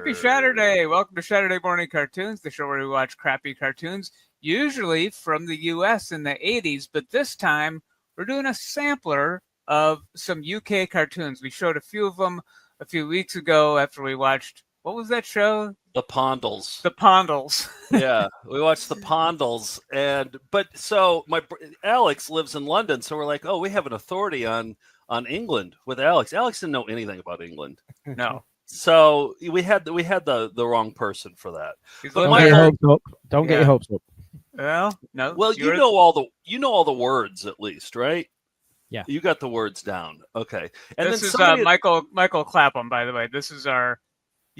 Happy Shaturday! Welcome to Shaturday Morning Cartoons, the show where we watch crappy cartoons, usually from the U.S. in the 80s, but this time we're doing a sampler of some UK cartoons. We showed a few of them a few weeks ago after we watched, what was that show? The Pondles. The Pondles. Yeah, we watched the Pondles, but Alex lives in London, so we're like, oh, we have an authority on England with Alex. Alex didn't know anything about England. No. So we had the wrong person for that. Don't get your hopes up. Don't get your hopes up. Well, no. Well, you know all the words at least, right? Yeah. You got the words down. Okay. And this then is Michael Clapham, by the way. This is our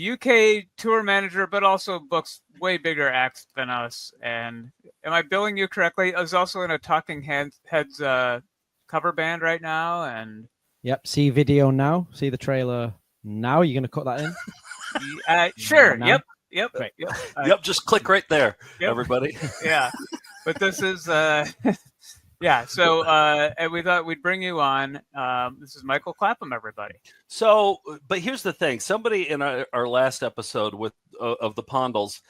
UK tour manager, but also books way bigger acts than us. And am I billing you correctly? I was also in a Talking Heads cover band right now, and yep. See video now. See the trailer now. You're gonna cut that in? Sure. Now? Yep. Great. Yep. Just click right there, everybody. Yeah. But this is yeah. So and we thought we'd bring you on. This is Michael Clapham, everybody. So, but here's the thing. Somebody in our last episode of the Pondles,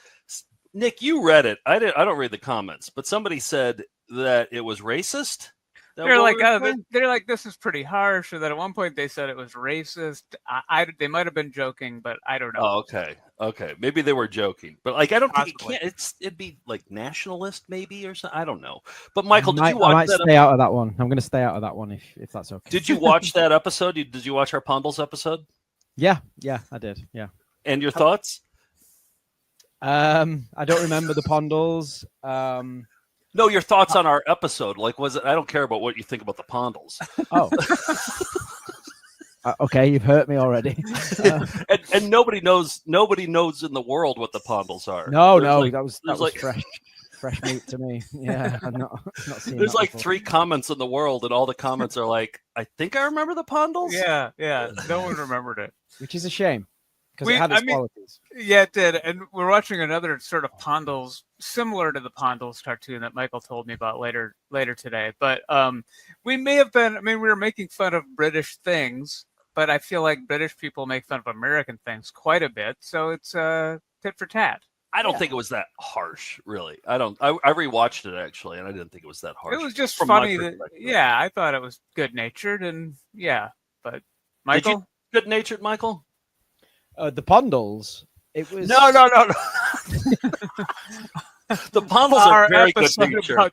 Nick, you read it. I don't read the comments, but somebody said that it was racist. They're like, this is pretty harsh. Or that at one point they said it was racist. They might have been joking, but I don't know. Oh, okay. Maybe they were joking, but like I don't think it can't. It'd be like nationalist, maybe, or something. I don't know. But Michael, did you watch? I might stay out of that one. I'm going to stay out of that one if that's okay. Did you watch that episode? Did you watch our Pondles episode? Yeah, I did. Yeah. And your thoughts? I don't remember the Pondles. No, your thoughts on our episode. Like, was it? I don't care about what you think about the Pondles. Oh. Okay, you've hurt me already. And nobody knows in the world what the Pondles are. No, that was like fresh meat to me. Yeah, I'm not seen. There's like 3 comments in the world, and all the comments are like, "I think I remember the Pondles." Yeah. No one remembered it, which is a shame because it had its qualities. Yeah, it did. And we're watching another sort of Pondles, similar to the Pondles cartoon that Michael told me about later today. But we may have been. I mean, we were making fun of British things. But I feel like British people make fun of American things quite a bit, so it's tit for tat. I don't think it was that harsh, really. I rewatched it actually, and I didn't think it was that harsh. It was just funny I thought it was good natured, and but Michael, good natured, Michael. The Pondles. It was no. The Pondles are very good natured.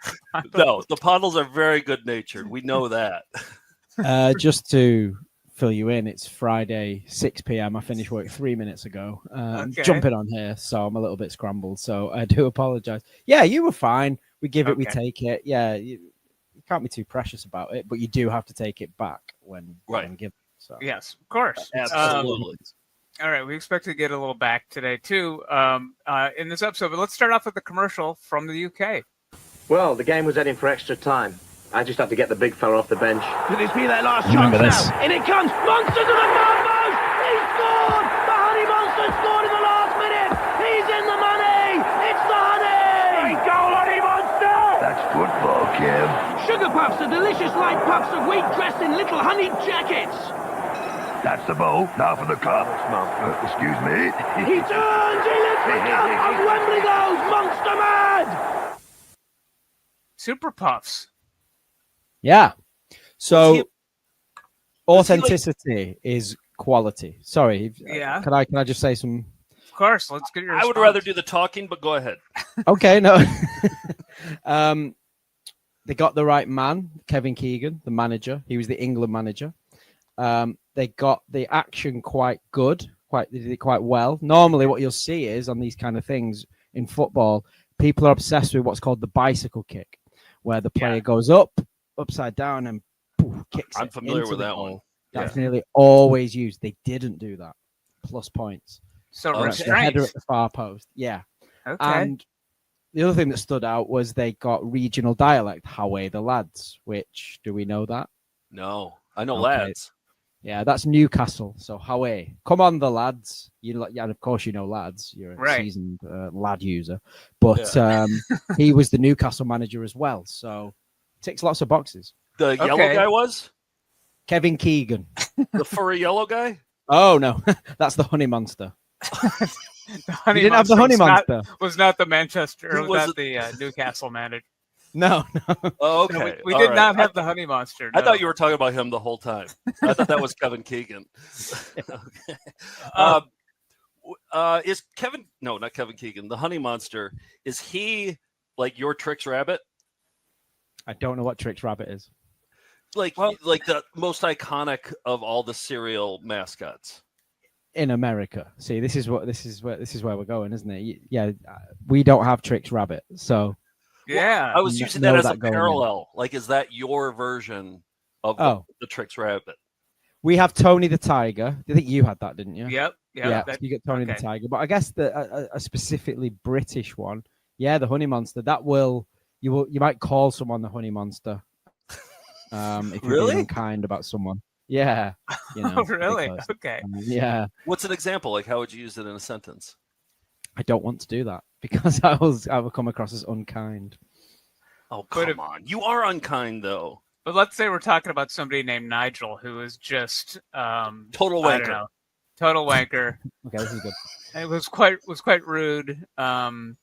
No, the Pondles are very good natured. We know that. Just to fill you in, it's Friday, 6 p.m. I finished work 3 minutes ago. Jumping on here, so I'm a little bit scrambled. So I do apologize. Yeah, you were fine. We give it, we take it. Yeah, you can't be too precious about it, but you do have to take it back when given. So yes, of course, absolutely. All right, we expect to get a little back today too in this episode. But let's start off with a commercial from the UK. Well, the game was heading for extra time. I just have to get the big fella off the bench. Could this be their last chance now? In it comes! Monster to the far post! He scored! The Honey Monster scored in the last minute! He's in the money! It's the Honey! Great goal, Honey Monster! That's football, Kev. Sugar Puffs are delicious light puffs of wheat dressed in little honey jackets. That's the ball. Now for the cup. Excuse me. He turns! He lifts the cup! Up Wembley goes! Monster mad! Super Puffs. Yeah. So authenticity is quality. Sorry. Yeah. Can I just say some? Of course. Let's get your response. I would rather do the talking, but go ahead. Okay. No. They got the right man, Kevin Keegan, the manager. He was the England manager. They got the action quite good. They did it quite well. Normally, what you'll see is on these kind of things in football, people are obsessed with what's called the bicycle kick, where the player goes upside down and kicks. I'm familiar with that one. That's nearly always used. They didn't do that. Plus points. So the header at the far post. Yeah. Okay. And the other thing that stood out was they got regional dialect. Howay the lads. Which do we know that? No, I know lads. Yeah, that's Newcastle. So Howay, come on the lads. And of course you know lads. You're a seasoned lad user. But he was the Newcastle manager as well. So ticks lots of boxes. The yellow guy was? Kevin Keegan. The furry yellow guy? Oh, no. That's the Honey Monster. The Honey You didn't have the Monster Honey was not- Monster. Was not the Manchester, Who or was not the Newcastle manager. No. Oh, No, okay. we All did right. not have the Honey Monster. I no. thought you were talking about him the whole time. I thought that was Kevin Keegan. Okay. Is Kevin? No, not Kevin Keegan. The Honey Monster. Is he like your Trix Rabbit? I don't know what Trix Rabbit is. Like the most iconic of all the cereal mascots. In America. See, this is where we're going, isn't it? Yeah, we don't have Trix Rabbit, so Yeah. I was using know that as a that going in. parallel. Like, is that your version of the Trix Rabbit? we have Tony the Tiger. I think you had that, didn't you? Yep. Yeah, that- you get Tony the okay. Tiger, but I guess a specifically British one. Yeah, the Honey Monster. You might call someone the Honey Monster. If you're Really? being unkind about someone. Yeah. You know, Oh, really? because, Okay. yeah. What's an example? Like, how would you use it in a sentence? I don't want to do that because I will come across as unkind. Oh, But come on. You are unkind, though. But let's say we're talking about somebody named Nigel who is just Total I don't wanker. know, total wanker. Okay, this is good. And it was quite rude. And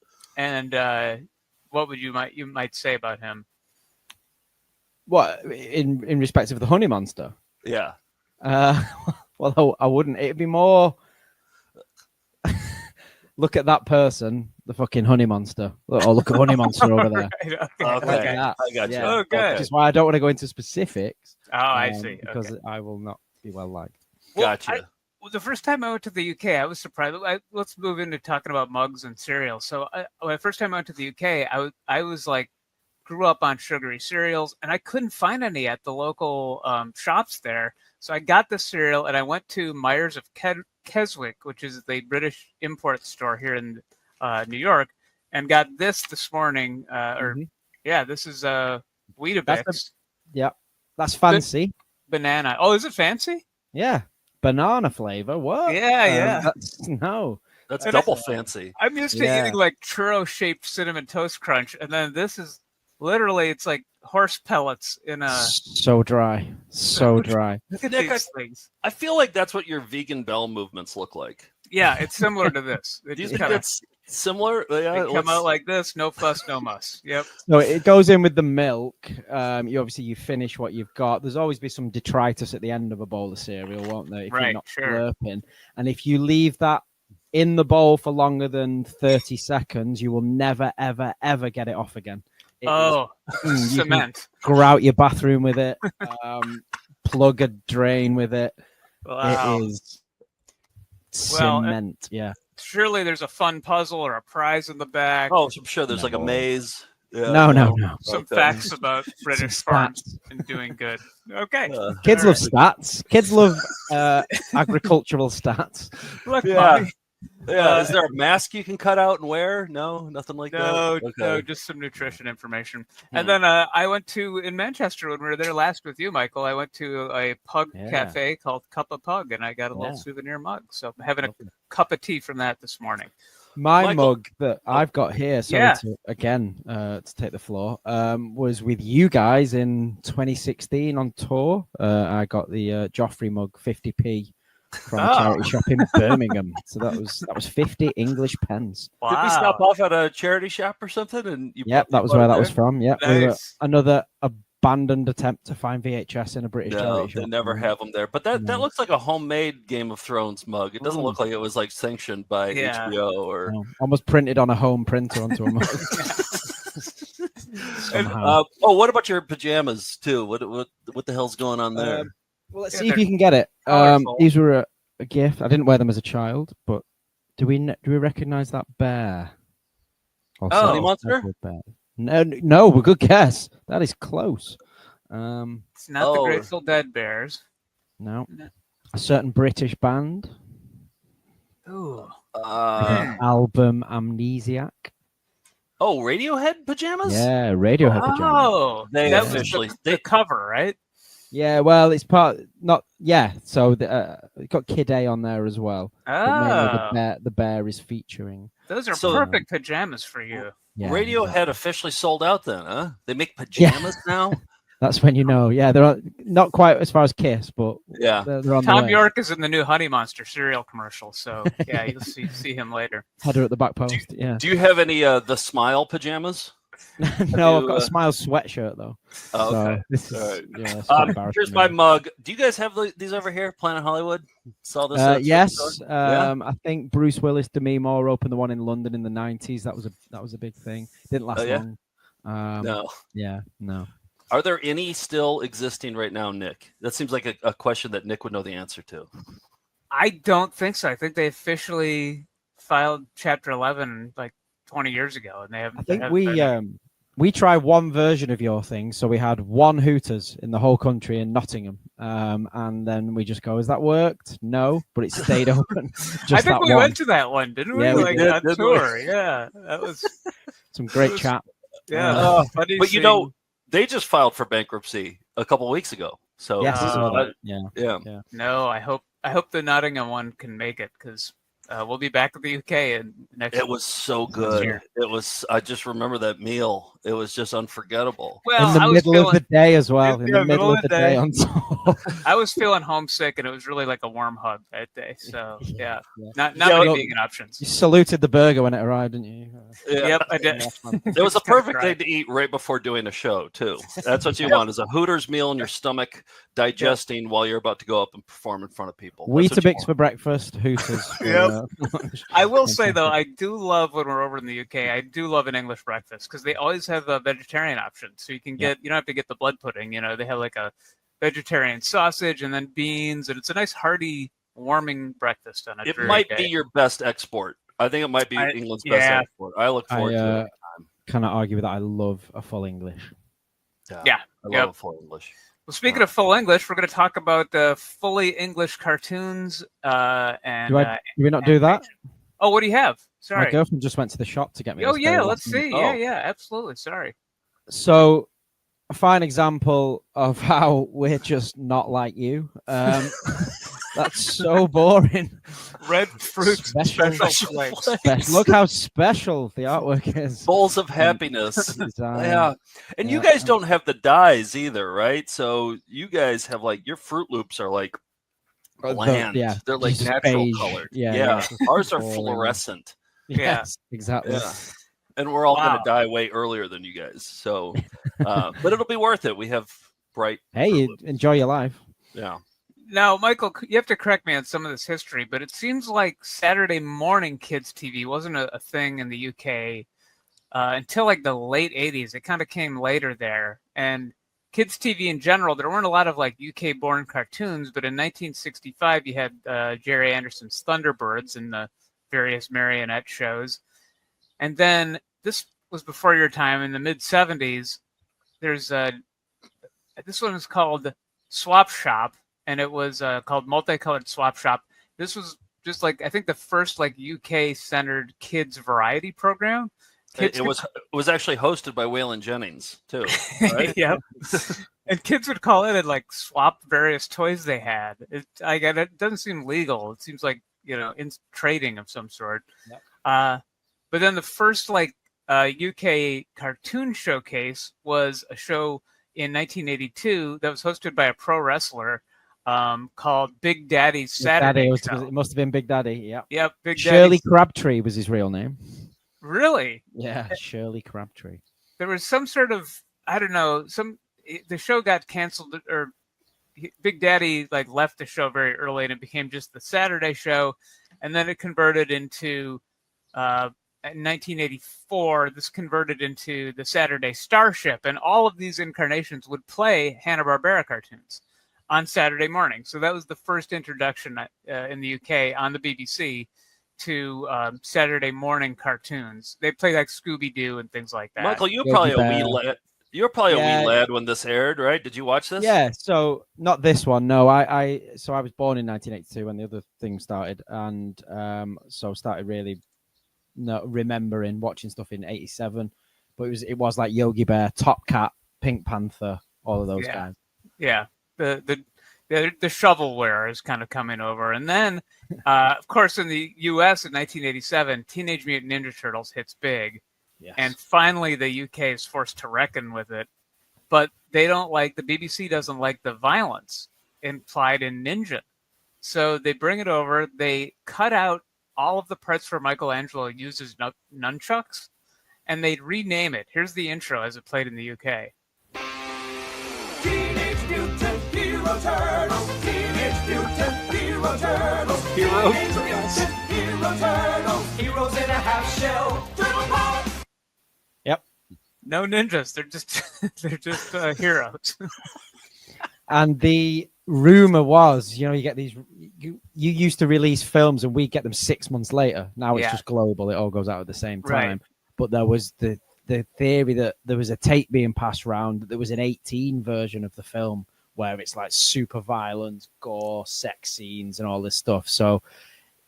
what would you might say about him? What in respect of the Honey Monster? Yeah. Well, I wouldn't. It'd be more. Look at that person, the fucking Honey Monster. Or look at Honey Monster over there. Right, okay. Okay. Like that. I got you. Yeah. Oh, good. Which is why I don't want to go into specifics. Oh, I see. Because Okay. I will not be well liked. Well, Gotcha. Well, the first time I went to the UK, I was surprised. Let's move into talking about mugs and cereal. So, when the first time I went to the UK, I was like, grew up on sugary cereals, and I couldn't find any at the local shops there. So I got the cereal, and I went to Myers of Keswick, which is the British import store here in New York, and got this morning. This is Weetabix That's fancy. banana. Oh, is it fancy? Yeah. Banana flavor. What? Yeah. No. That's And double fancy. I'm used to Yeah. eating like churro-shaped cinnamon toast crunch, and then this is literally it's like horse pellets in a. So dry. So dry. Look at Nick, these things. I feel like that's what your vegan bell movements look like. Yeah, it's similar to this. They Do you just think that's similar? Yeah, come out like this, no fuss, no muss. Yep. So it goes in with the milk. You finish what you've got. There's always be some detritus at the end of a bowl of cereal, won't there? If Right, you're not sure. slurping. And if you leave that in the bowl for longer than 30 seconds, you will never, ever, ever get it off again. It Oh, you can cement. grout your bathroom with it. Plug a drain with it. Wow. It is Well, cement. Yeah. Surely there's a fun puzzle or a prize in the back. Oh, I'm sure there's like a No. maze. Yeah, No. Some Okay. facts about British Some farms stats. and doing good. Okay. Kids All love stats. Kids love agricultural stats. Look, Yeah. Mommy. Yeah, is there a mask you can cut out and wear? No, nothing like No, that. no, just some nutrition information. Hmm. And then I went to in Manchester when we were there last with you, Michael. I went to a pug Yeah. cafe called Cup of Pug, and I got a little Yeah. souvenir mug. So I'm having a cup of tea from that this morning. My Michael- mug that I've got here, sorry Yeah. to take the floor, was with you guys in 2016 on tour. I got the Joffrey mug, 50p from a charity shop in Birmingham. So that was 50 English pence. Wow. Did we stop off at a charity shop or something? And you Yep, that was where that was from. Yeah, Nice. another abandoned attempt to find VHS in a British No, charity they shop. never have them there. But that No. looks like a homemade Game of Thrones mug. It doesn't Mm. look like it was like sanctioned by Yeah. HBO or. No, almost printed on a home printer onto a mug. Somehow. What about your pajamas too? What the hell's going on there? Well, let's Yeah, see if they're you can get it. colorful. These were a gift. I didn't wear them as a child, but do we recognize that bear? Oh. Honey Monster? Bear. No, but good guess. That is close. It's not the Oh. Grateful Dead Bears. No, No. a certain British band. Ooh. Album Amnesiac. Oh, Radiohead pajamas? Yeah, Radiohead pajamas. Oh, They that was officially- the cover, right? Yeah, well, it's part not. Yeah, so it got Kid A on there as well. But mainly Oh, the bear is featuring. those are So- perfect pajamas for you. Yeah, Radiohead officially sold out then, huh? They make pajamas now? That's when you know. Yeah, they're not quite as far as Kiss, but Yeah. they're on the Tom way. York is in the new Honey Monster cereal commercial, so yeah, you'll see him later. Header at the back post. Yeah. Do you have any the Smile pajamas? No, you, I've got a Smile sweatshirt though. Oh, So okay. this is All right. it's quite embarrassing. Here's my mug. Do you guys have these over here? Planet Hollywood. Saw this. at yes, Superstore? I think Bruce Willis, Demi Moore opened the one in London in the 90s. That was a big thing. Didn't last yeah? long. No. Yeah, no. Are there any still existing right now, Nick? That seems like a question that Nick would know the answer to. I don't think so. I think they officially filed Chapter 11 like 20 years ago, and they have. I think we tried one version of your thing, so we had one Hooters in the whole country in Nottingham, and then we just go, "Has that worked?" No, but it stayed open. I think we went to that one, didn't we? Yeah, we like did, on tour. Yeah, that was some great chat. Yeah, but you know, they just filed for bankruptcy a couple weeks ago. So yes, yeah. No, I hope the Nottingham one can make it because we'll be back in the UK next. It was so good. It was. I just remember that meal. It was just unforgettable. Well, in the middle of the day as well. In the middle of the day on tour. I was feeling homesick, and it was really like a warm hug that day. So yeah. Not many vegan options. You saluted the burger when it arrived, didn't you? Yeah. Yep, I did. It was a perfect thing to eat right before doing a show too. That's what you want: is a Hooters meal in your stomach, digesting while you're about to go up and perform in front of people. Weetabix for breakfast, Hooters. I will say though, I do love when we're over in the UK. I do love an English breakfast because they always have a vegetarian option, so you can get you don't have to get the blood pudding. You know, they have like a vegetarian sausage and then beans, and it's a nice hearty, warming breakfast on a It dreary might day. be your best export. I think it might be England's best export. I look forward to it. Cannot argue with that. I love a full English. Yeah, I love a full English. Well, speaking of full English, we're going to talk about fully English cartoons. And do we not do that? Oh, what do you have? Sorry, my girlfriend just went to the shop to get me. Oh yeah, let's see. Yeah, absolutely. Sorry. So, a fine example of how we're just not like you. That's so boring. Red fruit special Look how special the artwork is. Bowls of happiness. Yeah. And you guys don't have the dyes either, right? So you guys have like your Fruit Loops are like bland. They're like natural beige. colored. Yeah. Ours are fluorescent. Yes, exactly. Yeah. And we're all going to die way earlier than you guys. So, but it'll be worth it. We have bright. Hey, enjoy your life. Yeah. Now, Michael, you have to correct me on some of this history, but it seems like Saturday morning kids TV wasn't a thing in the UK until like the late 80s. It kind of came later there. And kids TV in general, there weren't a lot of like UK-born cartoons, but in 1965 you had Jerry Anderson's Thunderbirds and the various marionette shows. And then this was before your time in the mid-70s. There's this one is called Swap Shop. And it was called Multicolored Swap Shop. This was just like I think the first like UK-centered kids variety program. It was actually hosted by Waylon Jennings too. Right? Yep. And kids would call in and like swap various toys they had. It doesn't seem legal. It seems like in trading of some sort. Yep. But then the first like UK cartoon showcase was a show in 1982 that was hosted by a pro wrestler. Called Big Daddy's Saturday Show. It must have been Big Daddy. Yeah. Yep. Big Shirley Crabtree was his real name. Really? Yeah, Shirley Crabtree. There was some sort of the show got canceled or Big Daddy like left the show very early and it became just the Saturday Show, and then it converted into in 1984. This converted into the Saturday Starship, and all of these incarnations would play Hanna-Barbera cartoons on Saturday morning. So that was the first introduction in the UK on the BBC to Saturday morning cartoons. They play like Scooby-Doo and things like that. Michael, you're probably a wee lad. You're probably a wee lad when this aired, right? Did you watch this? Yeah. So not this one. No, I was born in 1982 when the other thing started, and so started really remembering watching stuff in '87. But it was like Yogi Bear, Top Cat, Pink Panther, all of those guys. Yeah. The shovelware is kind of coming over. And then, of course, in the U.S. in 1987, Teenage Mutant Ninja Turtles hits big. Yes. And finally, the UK is forced to reckon with it but they don't like, the BBC doesn't like the violence implied in Ninja. So they bring it over, they cut out all of the parts where Michelangelo uses nunchucks, and they rename it. Here's the intro as it played in the UK. Teenage Mutant Hero Turtles. Teenage Mutant Hero Turtles. Hero Teenage Mutant Hero Turtles. Heroes in a half shell. Turtle Power. Yep. No ninjas, they're just heroes. And the rumor was, you get these. You used to release films, and we get them 6 months later. Now it's just global; it all goes out at the same time. Right. But there was the theory that there was a tape being passed around that there was an 18 version of the film where it's like super violence, gore, sex scenes, and all this stuff. So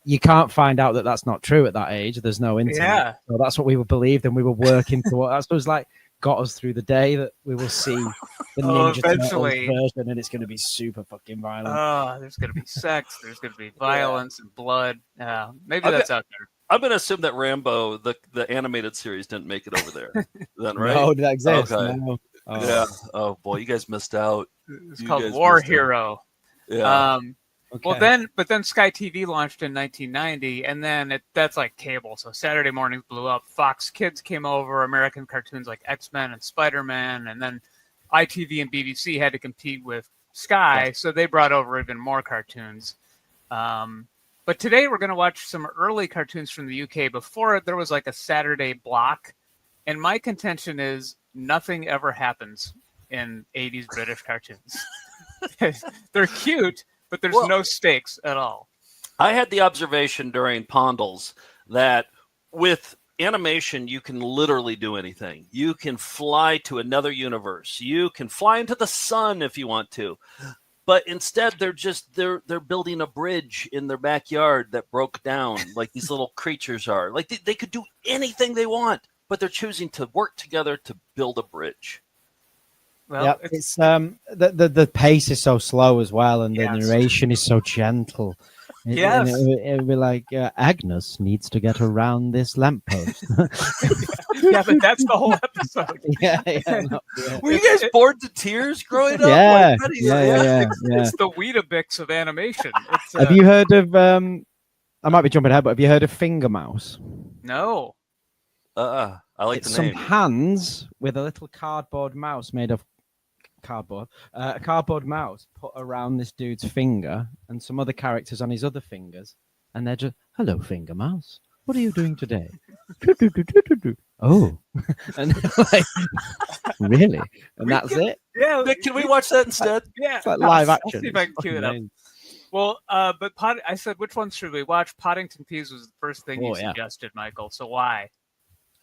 you can't find out that that's not true at that age. There's no internet. Yeah. So that's what we believed, and we were working toward. That's what was like. Got us through the day that we will see the Ninja Turtles version, and it's going to be super fucking violent. Oh, there's going to be sex. There's going to be violence and blood. Maybe that's out there. I'm going to assume that Rambo, the animated series, didn't make it over there. Then, right? No, did that exist? Okay. No. Oh. Yeah. Oh boy, you guys missed out. It's called War Hero. Yeah. Okay. But then Sky TV launched in 1990, and then that's like cable. So Saturday mornings blew up. Fox Kids came over, American cartoons like X-Men and Spider-Man, and then ITV and BBC had to compete with Sky, so they brought over even more cartoons. But today we're going to watch some early cartoons from the UK. Before there was like a Saturday block, and my contention is nothing ever happens in 80s British cartoons. They're cute, but there's no stakes at all. I had the observation during Pondles that with animation, you can literally do anything. You can fly to another universe. You can fly into the sun if you want to. But instead, they're building a bridge in their backyard that broke down, like these little creatures are. Like they could do anything they want, but they're choosing to work together to build a bridge. Well, it's the pace is so slow as well, and the narration is so gentle. Yes. It would be like Agnes needs to get around this lamppost. Yeah, but that's the whole episode. Were you guys bored to tears growing up? Yeah, Like, yeah. It's the Weetabix of animation. Have you heard of? I might be jumping ahead, but have you heard of Finger Mouse? No. I like It's the name. some hands with a little cardboard mouse made of cardboard, a cardboard mouse put around this dude's finger, and some other characters on his other fingers, and they're just, "Hello, Finger Mouse. What are you doing today?" Oh, and like, really? And that's it. Yeah. Nick, can we watch that instead? Yeah. It's like live I'll action. see if I can cue it up. Well, but I said, which one should we watch? Poddington Peas was the first thing you suggested, Michael. So why?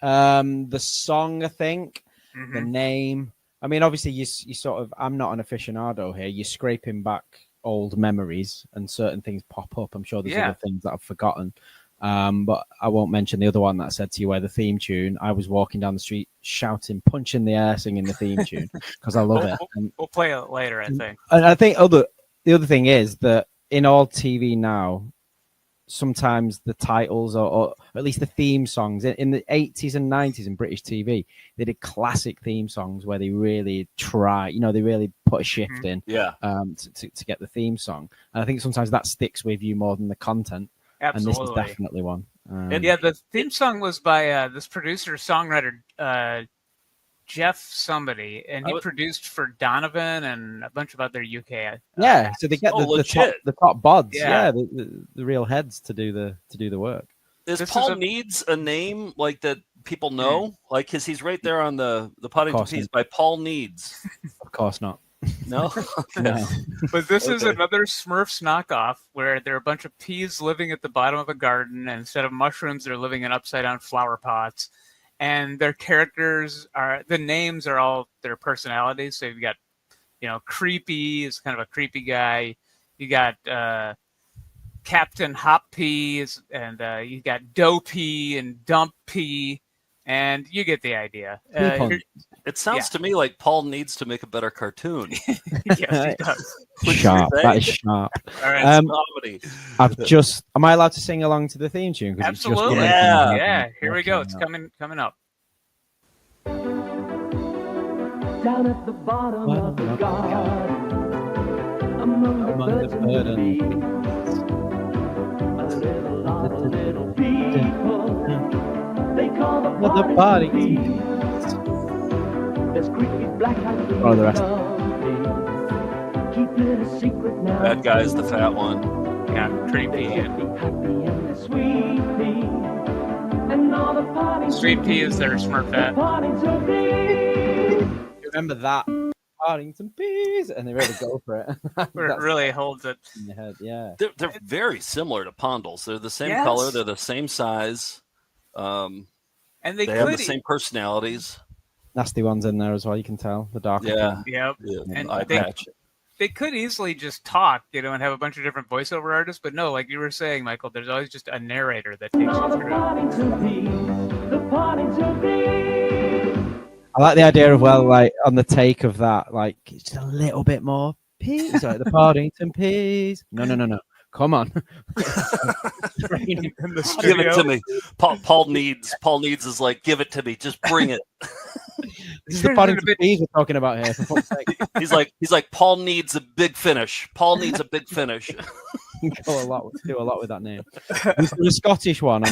The song, I think, the name. I mean, obviously, you sort of. I'm not an aficionado here. You're scraping back old memories, and certain things pop up. I'm sure there's other things that I've forgotten. But I won't mention the other one that I said to you, where the theme tune. I was walking down the street, shouting, punch in the air, singing the theme tune because I love it. We'll play it later, I think. And I think the other thing is that in all TV now, sometimes the titles or at least the theme songs in the 80s and 90s in British TV, they did classic theme songs where they really try, they really put a shift in to get the theme song. And I think sometimes that sticks with you more than the content. Absolutely. And this is definitely one. And the theme song was by this producer, songwriter, Jeff somebody, and he produced for Donovan and a bunch of other UK. So they get the top bods, the real heads to do the work. Is Paul Needs a name like that people know? Like, because he's right there on the Podington Peas by Paul Needs. Of course not. No. No. But this is another Smurfs knockoff where there are a bunch of peas living at the bottom of a garden, and instead of mushrooms, they're living in upside down flower pots. And their characters the names are all their personalities. So you've got, Creepy is kind of a creepy guy. You got Captain Hop Peas, and you got Dopey and Dump Pea, and you get the idea. It sounds to me like Paul needs to make a better cartoon. Yes, he does. Sharp. That is sharp. All right, comedy. Am I allowed to sing along to the theme tune? Absolutely. Yeah. Here we go. It's coming up. Down at the bottom of the garden, among the birds and the bees, a little people, they call the Podington peas. There's creepy black-eyed peas, Oh, the rest. keep it a secret now. That guy's the fat one. Yeah, creepy. Happy and the sweet pea, and all the Podington Sweet pea is their Smurfette. Podington peas. Remember that Podington peas, and they really go for it. Where it That's really holds it. in the head, yeah. They're very similar to Pondles. They're the same Yes. color. They're the same size. And they They have could. the same personalities. Nasty ones in there as well. You can tell the darker. Yeah. Yep. Yeah, And eye they- patch. They could easily just talk, and have a bunch of different voiceover artists, but no, like you were saying, Michael, there's always just a narrator that takes All you the through. Podington peas, the Podington peas. I like the idea of like on the take of that, like just a little bit more peas, like the Podington peas. No. Come on. In the Give it studio. to me. Paul Needs is like, give it to me. Just bring it. This is the Podington peas we're talking about here. For fuck's sake. He's like, Paul needs a big finish. Paul needs a big finish. You can do a lot with that name. The Scottish one.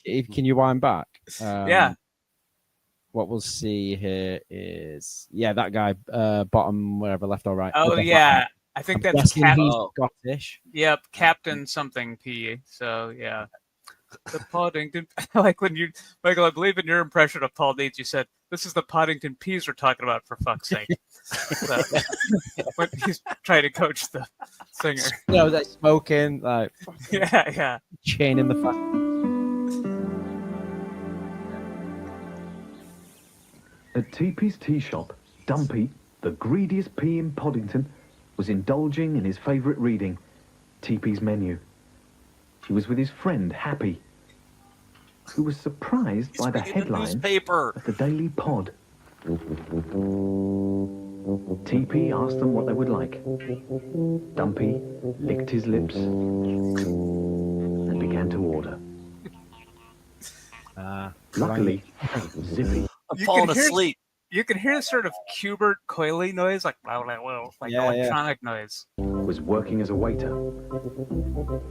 Can you wind back? Yeah. What we'll see here is that guy, bottom wherever, left or right. Oh, With the yeah. hat. I think I'm that's guessing Cap. he's Oh. Scottish. Yep, Captain something P. So, yeah. The Podington. Like when you, Michael, I believe in your impression of Paul Needs, you said, this is the Podington peas we're talking about, for fuck's sake. So, when he's trying to coach the singer. Like smoking, like Yeah. chain in the front. At TP's tea shop, Dumpy, the greediest pea in Podington, was indulging in his favourite reading, TP's menu. He was with his friend, Happy, who was surprised He's by the reading headline newspaper. of the Daily Pod. TP asked them what they would like. Dumpy licked his lips and began to order. Luckily, Zippy I'm You falling can hear- asleep. You can hear a sort of Cubert coily noise, like electronic noise. was working as a waiter.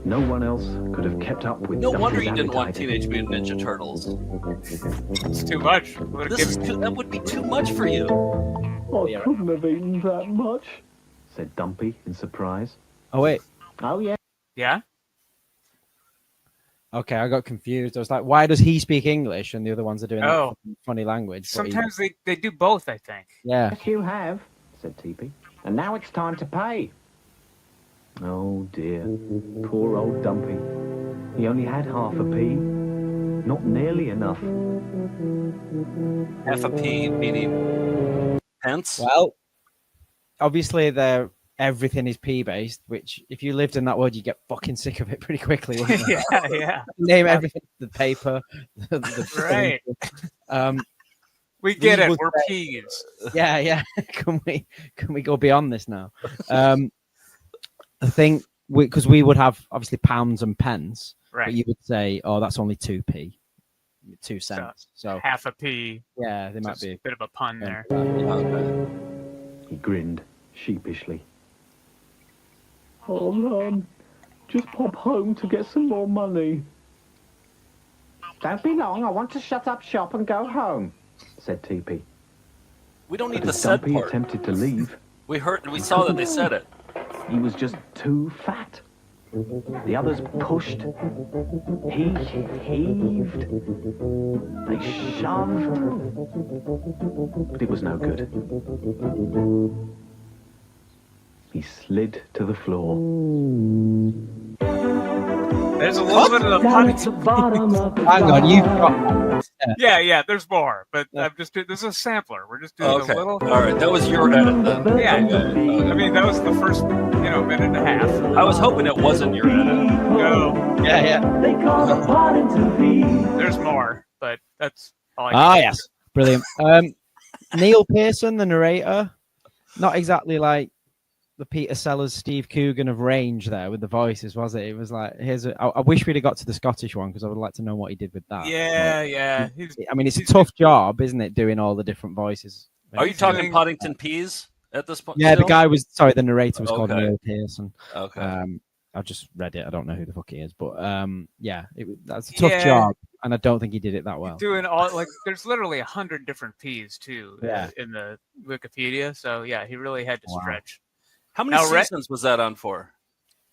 No one else could have kept up with No wonder Dumpy's you didn't want appetite. Teenage Mutant Ninja Turtles. It's too much. That would be too much for you. I couldn't have eaten that much, said Dumpy in surprise. Oh wait. Oh, yeah. Yeah? Okay, I got confused. I was like, why does he speak English and the other ones are doing that funny language? But Sometimes they do both, I think. yeah. Yes, you have, said TP. And now it's time to pay. Oh, dear. Poor old Dumpy. He only had half a pea. Not nearly enough. Half a P meaning pence. Well, obviously everything is P based, which if you lived in that world, you get fucking sick of it pretty quickly. Wouldn't you? Yeah. Name everything, the paper, the Right. Um, We get We it. would We're say- peas. yeah. Can we go beyond this now? I think because we would have obviously pounds and pence, but Right. you would say, oh, that's only 2p, 2 cents. So Half a pea. yeah, they might Just be. a bit of a pun there. He grinned sheepishly. Oh, just pop home to get some more money. Don't be long. I want to shut up shop and go home. Said TP. We don't need the As said Dumpy part. attempted to leave, We saw that they said it. he was just too fat. The others pushed. He heaved. They shoved. But it was no good. He slid to the floor. There's a little bit of the Down pun. at the bottom of the Hang on, you've got Yeah, there's more, but I'm just doing. This is a sampler. We're just doing Okay. a little. All right. That was your edit then. Yeah, I mean that was the first, minute and a half. I was hoping it wasn't your edit. No, yeah. They call the Podington peas. there's more, but that's all I Ah, can yes, brilliant. Neil Pearson, the narrator, not exactly like the Peter Sellers, Steve Coogan of Range there with the voices, was it? It was like, I wish we'd have got to the Scottish one because I would like to know what he did with that. Yeah. He's I mean, it's a tough job, isn't it, doing all the different voices? Are you talking Podington Peas at this point? Yeah, still? the guy was the narrator was called Okay. Neil Pearson. Okay. I just read it. I don't know who the fuck he is, but that's a tough job, and I don't think he did it that well. Doing all there's literally 100 different P's too in the Wikipedia. So yeah, he really had to stretch. How many seasons was that on for?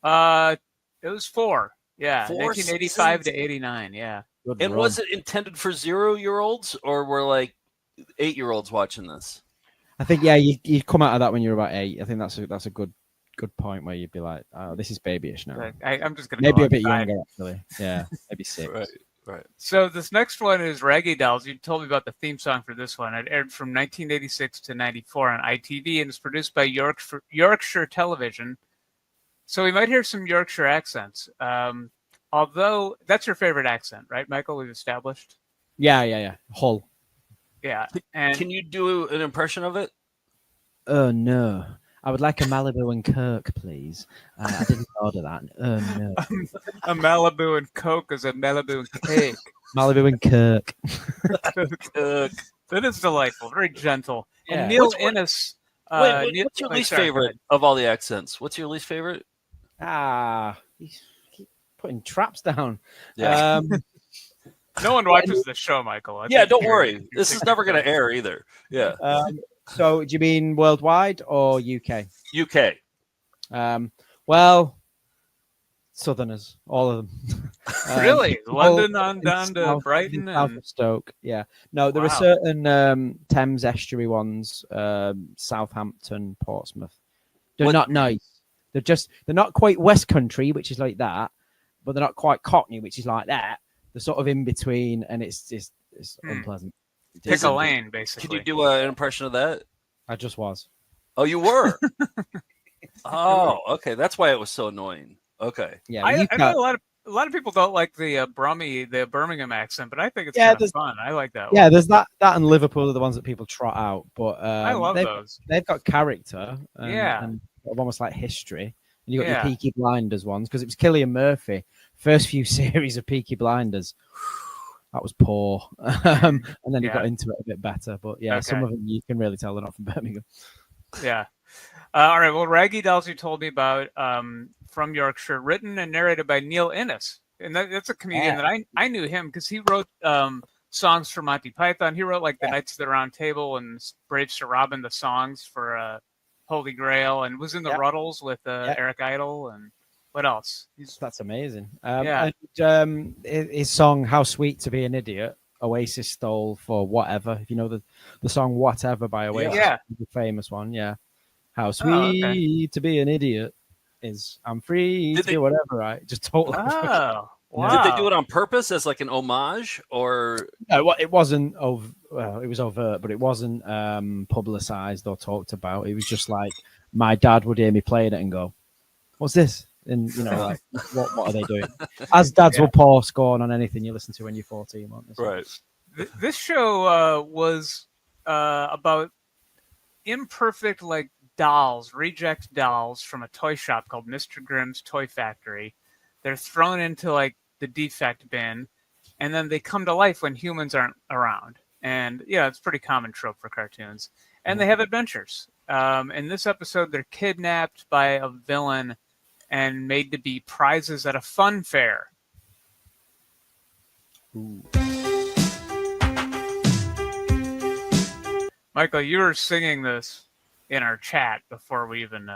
It was 4. Yeah, 4 1985 seasons? to 89. Yeah. Good And run. was it intended for 0-year-olds, or were like 8-year-olds watching this? I think you come out of that when you're about 8. I think that's a good point where you'd be like, oh, this is babyish now. I'm just gonna maybe go a bit outside. younger actually. Yeah, maybe 6. Right. So this next one is Raggy Dolls. You told me about the theme song for this one. It aired from 1986 to 94 on ITV and was produced by Yorkshire Television. So we might hear some Yorkshire accents. Although that's your favorite accent, right, Michael? We've established. Yeah. Hull. Yeah. And Can you do an impression of it? Oh no. I would like a Malibu and Kirk, please. I didn't order that. Oh no. a Malibu and Coke is a Malibu and cake. Malibu and Kirk. That is delightful. Very gentle. Yeah. And Neil Innes. What's your least favorite of all the accents? What's your least favorite? You keep putting traps down. Yeah. No one watches this show, Michael. Don't worry. This is never going to air either. Yeah. So do you mean worldwide or UK? UK. Well, Southerners, all of them. Really? London on down to Brighton south and of Stoke. Yeah. No, there are certain Thames estuary ones, Southampton, Portsmouth. They're not nice. They're not quite West Country, which is like that, but they're not quite Cockney, which is like that. They're sort of in between, and it's unpleasant. Pick a lane, basically. Can you do an impression of that? I just was. Oh, you were? Oh, okay. That's why it was so annoying. Okay. Yeah, I know a lot of people don't like the Birmingham accent, but I think it's kind of fun. I like that one. Yeah, there's that and Liverpool are the ones that people trot out, but I love those. They've got character, and almost like history. And you got your Peaky Blinders ones because it was Cillian Murphy. First few series of Peaky Blinders, that was poor, and then he got into it a bit better. But some of them you can really tell they're not from Birmingham. Yeah. All right. Well, Raggy Dolls you told me about from Yorkshire, written and narrated by Neil Innes, and that's a comedian that I knew him because he wrote songs for Monty Python. He wrote like the Knights of the Round Table and Brave Sir Robin, the songs for Holy Grail, and was in the Ruddles with Eric Idle and what else? That's amazing. And, his song "How Sweet to Be an Idiot," Oasis stole for Whatever. If you know the song "Whatever" by Oasis, the famous one. Yeah, how sweet to be an idiot is. I'm free to do whatever. Right, just totally. Oh. Wow. Did they do it on purpose as like an homage, or no? It wasn't. It was overt, but it wasn't publicized or talked about. It was just like my dad would hear me playing it and go, "What's this?" And like, what are they doing? As dads will pour scorn on anything you listen to when you're 14, won't they? Right. This show was about imperfect reject dolls from a toy shop called Mr. Grimm's Toy Factory. They're thrown into like the defect bin, and then they come to life when humans aren't around. And it's a pretty common trope for cartoons. And they have adventures. In this episode, they're kidnapped by a villain and made to be prizes at a fun fair. Ooh. Michael, you were singing this in our chat before we even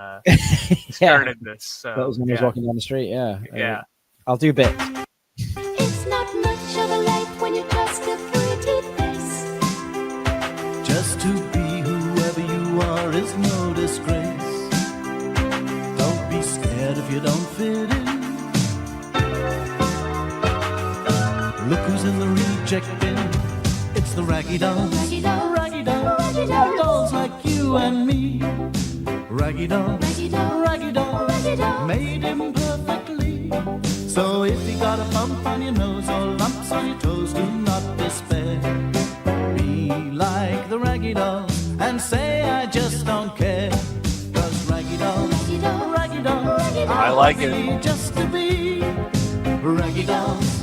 started this. So, that was when I was walking down the street. Yeah. I'll do bits. It's not much of a life when you're just a pretty face. Just to be whoever you are is no disgrace. Don't be scared if you don't fit in. Look who's in the reject bin. It's the Raggy Dolls. Raggy Dolls. Raggy Dolls. Raggy Dolls. Dolls like you and me. Raggy Dolls. Raggy Dolls. Raggy Dolls. Raggy Dolls. Made him perfectly. So if you got a bump on your nose or lumps on your toes, do not despair. Be like the Raggy Dolls and say I just don't care. 'Cause Raggy Dolls, Raggy Dolls. Raggy Dolls, I like it. just to be Raggy Dolls,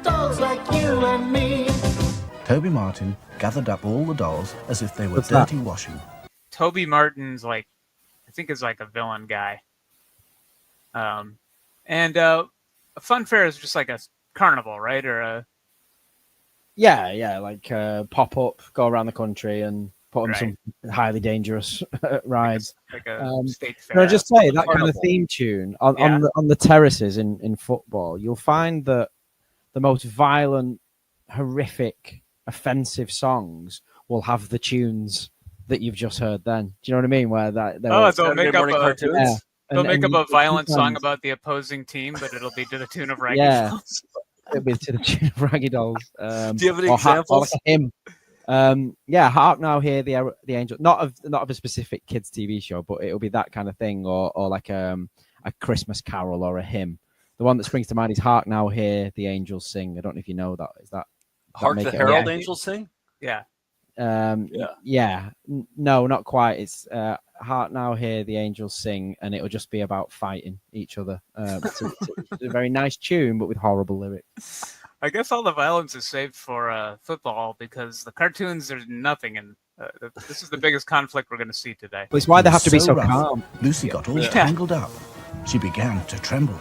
dolls like you and me. Toby Martin gathered up all the dolls as if they were What's that? dirty washing. Toby Martin's like, I think is like a villain guy. And a fun fair is just like a carnival, right? Or a Yeah, like pop up, go around the country and put on Right. some highly dangerous rides. like a state fair. Can I just say that kind Carnival. of theme tune on, Yeah. on the terraces in football, you'll find that the most violent, horrific, offensive songs will have the tunes that you've just heard. Then, do you know what I mean? Where that Oh, they'll Saturday make up morning a cartoons. yeah. they'll make up you- a violent song sometimes about the opposing team, but it'll be to the tune of Raggy. Yeah. Dolls. it'll be to the tune of Raggy Dolls. Do you have any or or examples? like a hymn. Yeah, Hark Now Hear the Angel. Not of a specific kids TV show, but it'll be that kind of thing, or like a Christmas carol or a hymn. The one that springs to mind is Hark Now Hear the Angels Sing. I don't know if you know that. Is that Hark make the it- Herald yeah. Angels Sing? Yeah. No, not quite. It's Hark Now Hear the Angels Sing, and it'll just be about fighting each other. It's a very nice tune, but with horrible lyrics. I guess all the violence is saved for football because the cartoons, there's nothing in. This is the biggest conflict we're going to see today. But it's why they have to be so rough, calm. Lucy got all Yeah. tangled up. She began to tremble.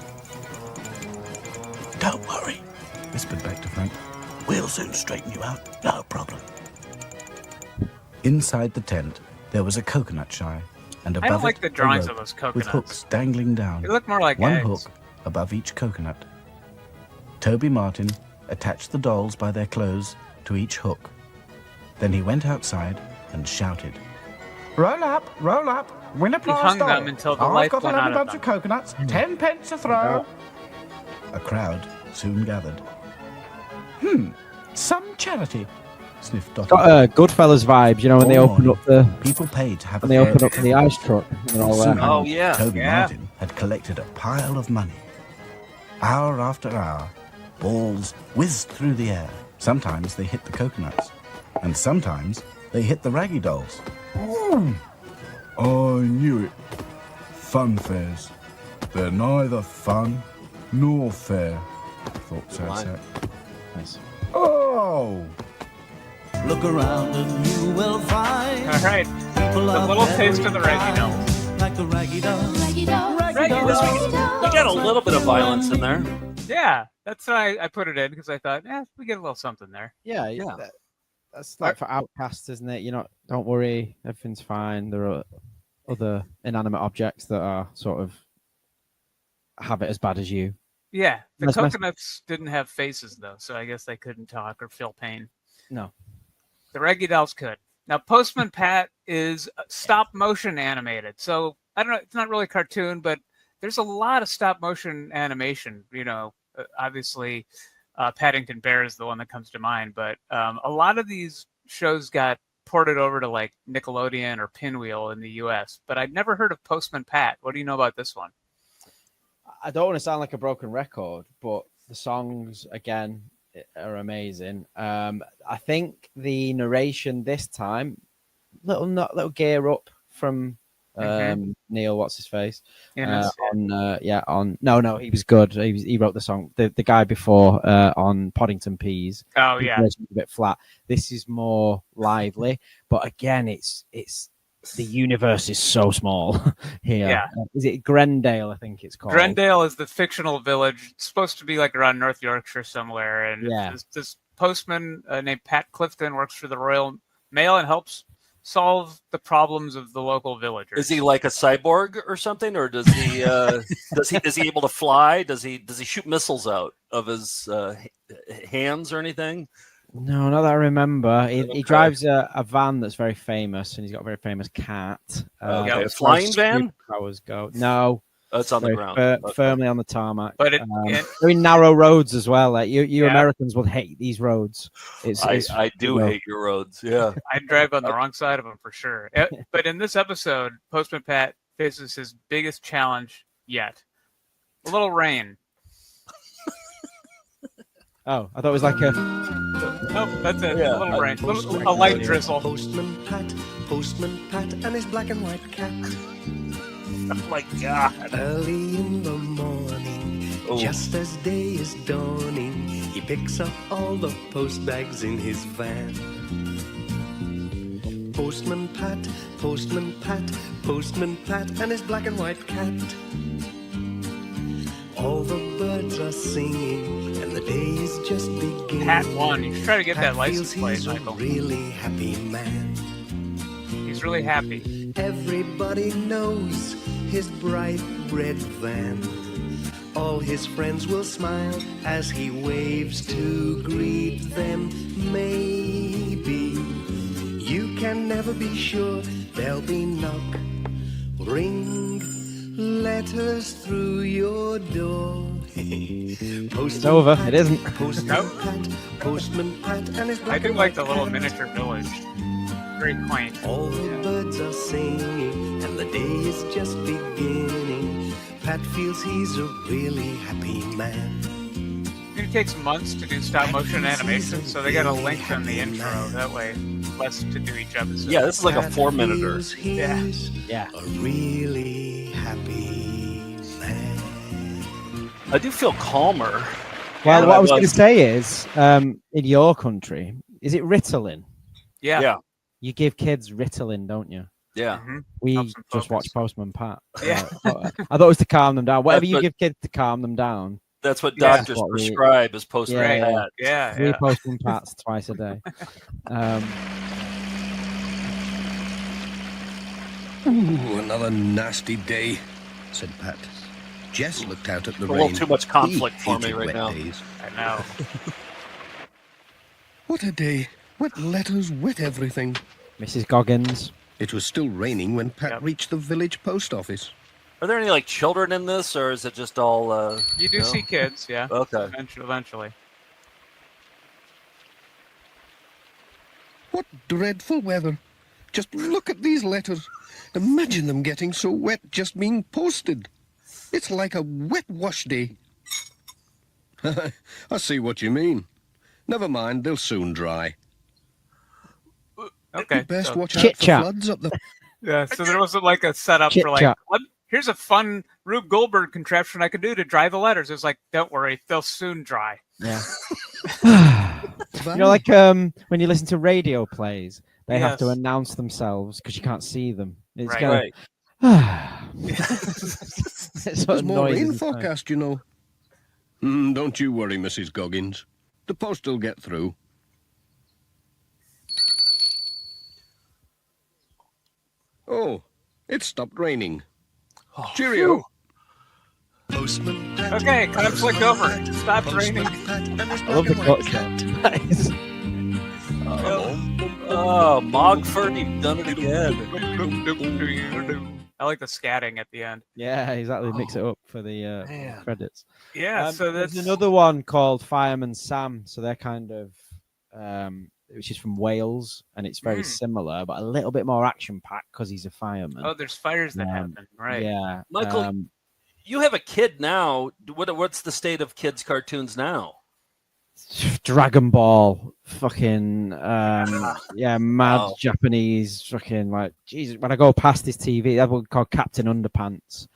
Don't worry, whispered back to Frank. We'll soon straighten you out. No problem. Inside the tent, there was a coconut shy, and above I don't like it, the a drawings rope of those with coconuts. hooks dangling down. They look more like One eggs. hook above each coconut. Toby Martin attached the dolls by their clothes to each hook. Then he went outside and shouted. Roll up, roll up. Win a He prize hung doll. them until the I've life got a went lovely out of bunch them. of coconuts. 10 pence a throw. A crowd soon gathered. Some charity, sniffed Dottie. Got Goodfellas vibes, you know, when they All open morning, up the people paid to have when they open up the ice truck. And they're all Soon, there. Oh, yeah. Toby Yeah. Martin had collected a pile of money. Hour after hour, balls whizzed through the air. Sometimes they hit the coconuts, and sometimes they hit the Raggy Dolls. I knew it. Fun fairs. They're neither fun nor fair, thought Sad. Nice. Oh! Look around and you will find All right. people A out little there taste who of the Raggy die Dolls. like the Raggy Dolls. Raggy Dolls. We got a little bit of violence in there. Yeah, that's why I put it in because I thought, we get a little something there. Yeah. That's like for outcasts, isn't it? Don't worry, everything's fine. There are other inanimate objects that are sort of have it as bad as you. Yeah, the Nice message. coconuts didn't have faces though, so I guess they couldn't talk or feel pain. No. The Raggy Dolls could. Now, Postman Pat is stop motion animated, so I don't know. It's not really a cartoon, but there's a lot of stop motion animation. Obviously, Paddington Bear is the one that comes to mind, but a lot of these shows got ported over to like Nickelodeon or Pinwheel in the U.S. But I'd never heard of Postman Pat. What do you know about this one? I don't want to sound like a broken record, but the songs again are amazing. I think the narration this time, little gear up from Neil. What's his face? Yeah, No, he was good. He wrote the song. The guy before on Podington Peas. Oh His yeah, version's a bit flat. This is more lively, but again, it's the universe is so small here. Yeah. Is it Grendale? I think it's called. Grendale is the fictional village. It's supposed to be like around North Yorkshire somewhere. And Yeah. this postman named Pat Clifton works for the Royal Mail and helps solve the problems of the local villagers. Is he like a cyborg or something, or does he is he able to fly? Does he shoot missiles out of his hands or anything? No, not that I remember. He Okay. drives a van that's very famous, and he's got a very famous cat. Okay, a a as far as flying van? superpowers go. No, Oh, it's on the very ground. Okay. firmly on the tarmac. But very narrow roads as well. Like you Yeah. Americans will hate these roads. I do hate your roads. Yeah. I drive on the wrong side of them for sure. But in this episode, Postman Pat faces his biggest challenge yet. A little rain. Oh, I thought it was like a. Oh, that's it. Yeah. A little rain. A light drizzle. Postman Pat, and his black and white cat. Oh my God. Early in the morning, Oh. just as day is dawning, he picks up all the post bags in his van. Postman Pat, Postman Pat, Postman Pat, and his black and white cat. All the birds are singing, and the day is just beginning. Pat won. You should try to get that Pat license feels plate, he's Michael. a really happy man. He's really happy. Everybody knows his bright red van. All his friends will smile as he waves to greet them. Maybe you can never be sure. There'll be knock, ring, letters through your door. It's over. It isn't. Postman Pat, Postman Pat, and his I do like the little miniature village. Very quaint. All the birds are singing, and the day is just beginning. Pat feels he's a really happy man. It takes months to do stop motion animation, so they got to lengthen the intro. That way, less to do each episode. Yeah, this is like a 4-minute. Yeah. A really happy man. I do feel calmer. Well, what I was going to say is, in your country, is it Ritalin? Yeah. You give kids Ritalin, don't you? Yeah. We Helps them just watch focus. Postman Pat. Yeah. I thought it was to calm them down. Whatever That's you what- give kids to calm them down. That's what Yeah. doctors What we- prescribe as Postman Yeah, Pat. Yeah. 3 Postman Pats twice a day. Ooh, another nasty day, said Pat. Jess looked out at the A rain. little too much conflict He for me hated right wet now. days. I know. What a day. Wet letters, wet everything. Mrs. Goggins. It was still raining when Pat Yep. reached the village post office. Are there any like children in this, or is it just all? You do no? see kids, yeah. Okay. Eventually. What dreadful weather. Just look at these letters. Imagine them getting so wet just being posted. It's like a wet wash day. I see what you mean. Never mind, they'll soon dry. Okay. Best so- watch out Chit for chat. floods up the... Yeah, so there wasn't like a setup Chit for like, chat. here's a fun Rube Goldberg contraption I can do to dry the letters. It's like, don't worry, they'll soon dry. Yeah. You know, like when you listen to radio plays, they have to Yes. announce themselves because you can't see them. It's Right. kind Right. It's sort There's of more noise, rain isn't it? forecast, you know. Don't you worry, Mrs. Goggins. The post will get through. Oh, it stopped raining. Cheerio. Postman Pat, Okay, conflict over. Stop raining. I love the cut shot. Nice. Oh, Mogford, you've done it again. I like the scatting at the end. Yeah, exactly. Mix it up for the Man. credits. Yeah, so there's that's another one called Fireman Sam. So they're kind of, which is from Wales, and it's very similar, but a little bit more action packed because he's a fireman. Oh, there's fires that happen, right? Yeah, Michael, you have a kid now. What's the state of kids' cartoons now? Dragon Ball, fucking yeah, mad Wow. Japanese, fucking like Jesus. When I go past this TV, that's one called Captain Underpants,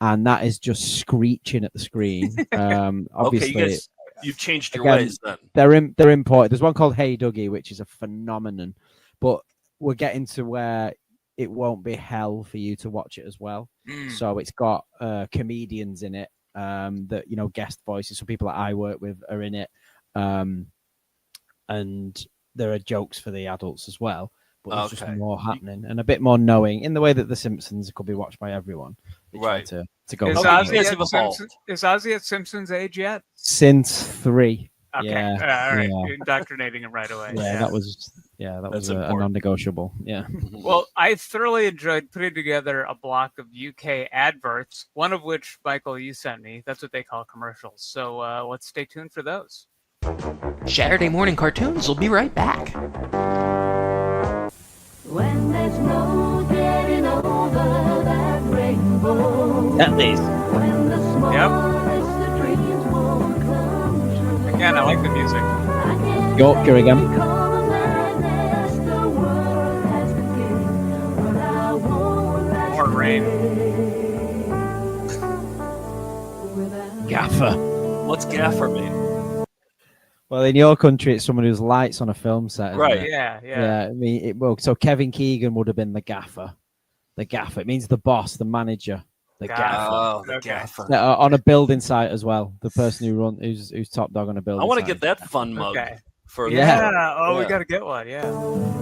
and that is just screeching at the screen. Obviously, Okay, you've changed your again, ways then. they're imported. There's one called Hey Dougie, which is a phenomenon, but we're getting to where it won't be hell for you to watch it as well. So it's got comedians in it that guest voices. So people that I work with are in it. And there are jokes for the adults as well, but there's just more happening and a bit more knowing in the way that The Simpsons could be watched by everyone. They try Right. to go Is back. Ozzy at Simpsons age yet? Since 3. Okay, Yeah. all right. Yeah. You're indoctrinating him right away. Yeah, that was That's a important. non-negotiable. Yeah. Well, I thoroughly enjoyed putting together a block of UK adverts, one of which, Michael, you sent me. That's what they call commercials. So let's stay tuned for those. Saturday morning cartoons will be right back. When there's no getting over that rainbow. At least. When the smallest of dreams won't come true. Again, I like the music. Yorkshire again. More rain. Gaffer. What's Gaffer mean? Well, in your country, it's someone who's lights on a film set, isn't Right. it? Yeah. I mean, so Kevin Keegan would have been the gaffer. The gaffer. It means the boss, the manager, the gaffer. Oh, the gaffer. On a building site as well. The person who's top dog on a building. I want to site. get that fun mug. Okay. For Yeah. the, Oh, we got to get one. Yeah.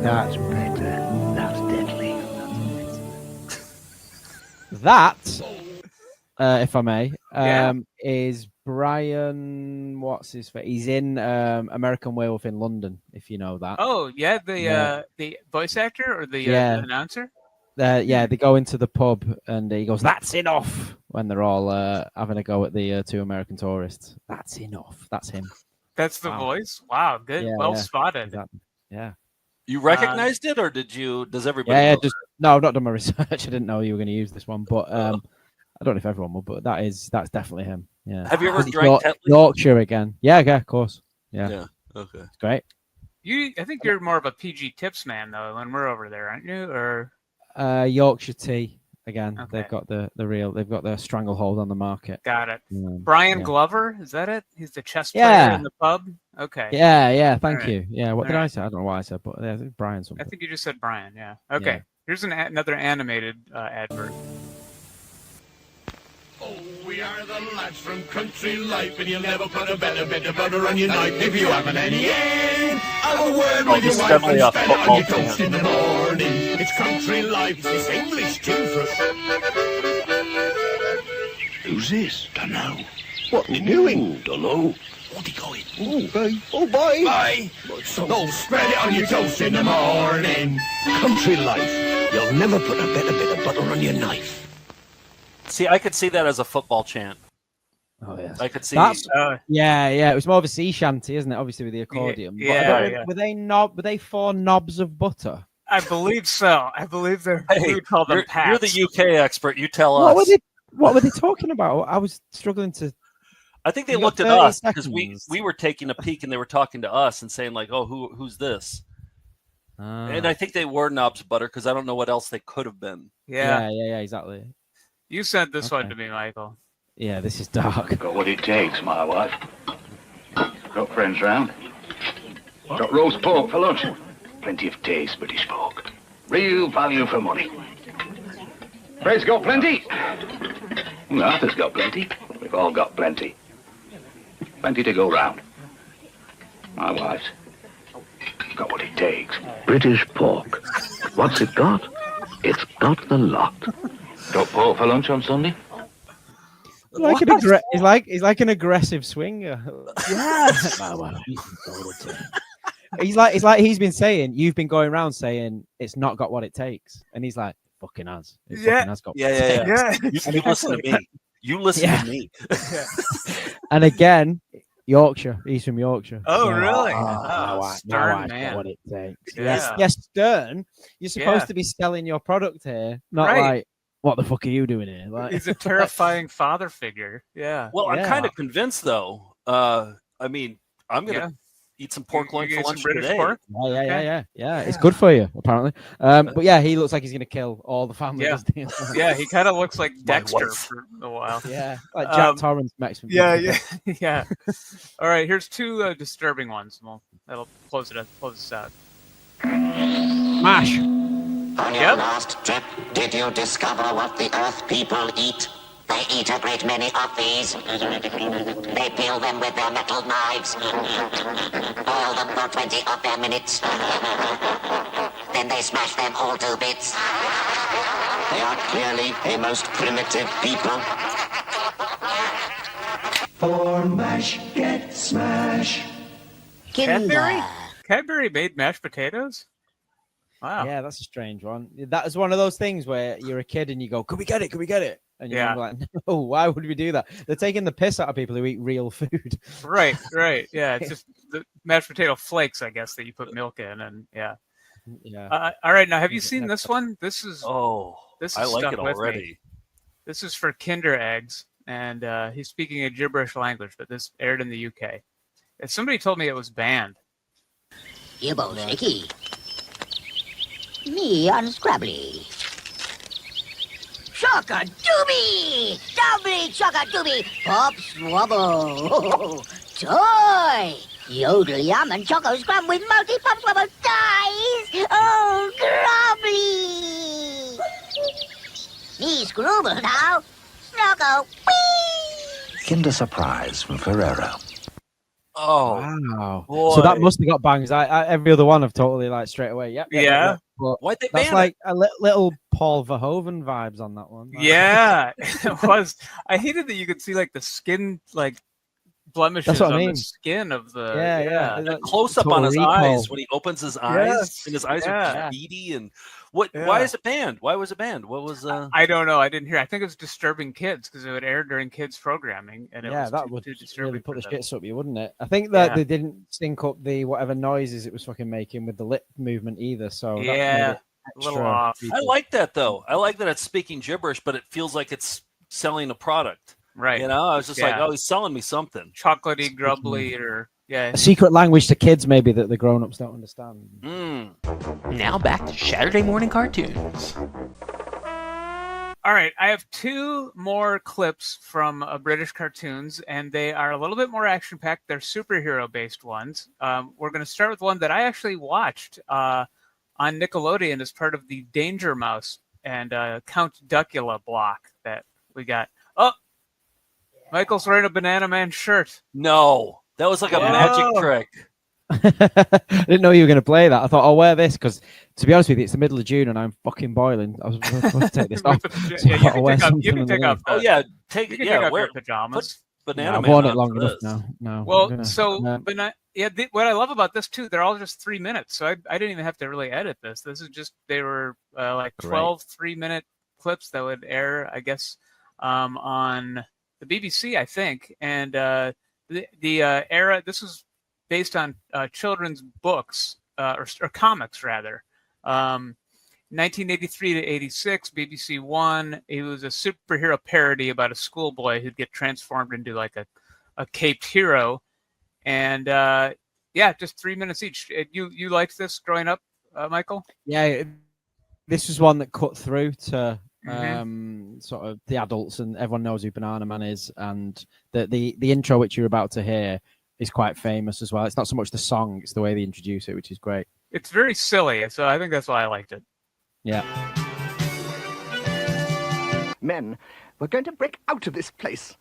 That's better. That's deadly. That, if I may, Yeah. is Brian. What's his face? He's in American Werewolf in London. If you know that. Oh, yeah. The voice actor or the Yeah. announcer? Yeah, they go into the pub and he goes, "That's enough," when they're all having a go at the two American tourists. That's enough. That's him. That's the Wow. voice. Wow. Good. Yeah, Well yeah. spotted. Exactly. Yeah. You recognized it, or does everybody? Yeah, know just no, I've not done my research. I didn't know you were going to use this one, but I don't know if everyone will, but that's definitely him. Yeah. Have you ever Because it's drank Tetley? Yorkshire again? Yeah, of course. Yeah. Yeah. Okay. It's great. I think you're more of a PG Tips man though when we're over there, aren't you? Or Yorkshire tea again. Okay. They've got they've got the stranglehold on the market. got it. Brian yeah. Glover, is that it? He's the chess player Yeah. in the pub. Okay. Yeah. Thank All right. you. Yeah. What did All I right. say? I don't know what I said, but yeah, I think Brian I something. think you just said Brian. Yeah. Okay. Yeah. Here's another animated advert. We are the lads from country life, and you'll never put a better bit of butter on your knife if you haven't any in. Have a word with this your is wife definitely and a spell it on football your toast fan. in the morning. It's country life, it's English too for Who's this? Dunno. What are you doing? Dunno. What are you going? Oh, bye. Oh, bye. Bye. So spread it on your toast in the morning. Country life. You'll never put a better bit of butter on your knife. See, I could see that as a football chant. Oh yes. I could see. That's yeah. It was more of a sea shanty, isn't it? Obviously with the accordion. But I don't know, Were they 4 knobs of butter? I believe so. I believe they're Hey, we call them you're pats. the UK expert. You tell us. What were they talking about? I was struggling to. I think they You got looked at 30 us because seconds. we were taking a peek and they were talking to us and saying like, "Oh, who's this?" And I think they were knobs of butter because I don't know what else they could have been. Yeah. Yeah, exactly. You sent this one Okay. to me, Michael. Yeah, this is dark. Got what it takes, my wife. Got friends round. Got roast pork for lunch. Plenty of taste, British folk. Real value for money. Fred's got plenty. Arthur's got plenty. We've all got plenty. Plenty to go round. My wife's got what it takes. British pork. What's it got? It's got the lot. Got pork for lunch on Sunday? He's like an aggressive swinger. Yes. He's like he's been saying. You've been going around saying it's not got what it takes, and he's like fucking has. It fucking has got. What it takes. You listen to me. You listen to me. And again, Yorkshire. He's from Yorkshire. Oh, So, really? now I Stern got man. what it takes. Yeah. Yes, Stern. You're supposed Yeah. to be selling your product here, not Right. like what the fuck are you doing here? Like, He's a terrifying father figure. Yeah. Well, I'm Yeah. kind of convinced though. I mean, I'm gonna eat some pork loin You for get some lunch British today. pork? Yeah. It's good for you, apparently. But yeah, he looks like he's gonna kill all the family. Yeah. doesn't he? Yeah, he kind of looks like Dexter wife. for a while. Yeah, like Jack Torrance Max from Yeah, Breaking Bad. yeah. All right, here's 2 disturbing ones. That'll close this out. Mash. On your last trip, did you discover what the Earth people eat? They eat a great many of these. They peel them with their metal knives. Boil them for 20 of their minutes. Then they smash them all to bits. They are clearly a most primitive people. For mash, get smash. Cadbury made mashed potatoes? Wow. Yeah, that's a strange one. That is one of those things where you're a kid and you go, "Can we get it? Can we get it?" And you're Yeah. like, "No, why would we do that?" They're taking the piss out of people who eat real food. Right. Yeah, it's just the mashed potato flakes, I guess, that you put milk in, and yeah. Yeah. All right, now have you seen this one? This is I like stuck it with me. already. This is for Kinder Eggs, and he's speaking a gibberish language, but this aired in the UK. And somebody told me it was banned. Yibbo shaky. Me unscrabbly. Shaka-dooby! Doubly shaka-dooby! Pop swabble! Toy! Yodel yum and choco scrum with multi-pump level dice! Oh, grumbly! Me scrooble now. Snuggle. Whee! Kinder Surprise from Ferrero. Oh, wow! boy. So that must have got bangs. I every other one I've totally like straight away. Yep. Yeah. But Why'd they that's ban like a little Paul Verhoeven vibes on that one. Yeah, it was. I hated that you could see like the skin, like blemishes That's what I on mean. the skin of the. Yeah. And a close up on his eyes when he opens his eyes, Yes, and his eyes are yeah. just beady. And what? Yeah. Why is it banned? Why was it banned? What was? I don't know. I didn't hear. I think it was disturbing kids because it would air during kids programming, and it Yeah, was that too, would too really disturbing put the for them. shits up you, wouldn't it? I think that Yeah. they didn't sync up the whatever noises it was fucking making with the lip movement either. So that made Yeah, it a little extra off. I creepy. like that though. I like that it's speaking gibberish, but it feels like it's selling a product. Right. You know, I was just like, Yeah. oh, he's selling me something. Chocolatey, grubbly, or yeah. A secret language to kids, maybe that the grown-ups don't understand. Now back to Saturday morning cartoons. All right, I have two more clips from British cartoons, and they are a little bit more action-packed. They're superhero-based ones. We're going to start with one that I actually watched on Nickelodeon as part of the Danger Mouse and Count Duckula block that we got. Oh, Michael's wearing a Bananaman shirt. No, that was like a magic trick. I didn't know you were going to play that. I thought I'll wear this because, to be honest with you, it's the middle of June and I'm fucking boiling. I was supposed to take this off. So Yeah, you I'll wear can something take off. Oh yeah, take You it. can Yeah, take off wear your pajamas. put Yeah, Bananaman I've worn it on long for enough this. now. No, Well, I'm gonna- so what I love about this too, they're all just 3 minutes, so I didn't even have to really edit this. This is just they were like 12 3-minute clips that would air, I guess, on the BBC, I think, and the era. This was based on children's books or comics rather. 1983 to 86, BBC One. It was a superhero parody about a schoolboy who'd get transformed into like a caped hero, and yeah, just 3 minutes each. You liked this growing up, Michael? Yeah, this was one that cut through to Mm-hmm. sort of the adults, and everyone knows who Bananaman is. And the intro, which you're about to hear, is quite famous as well. It's not so much the song; it's the way they introduce it, which is great. It's very silly, so I think that's why I liked it. Yeah. Men, we're going to break out of this place.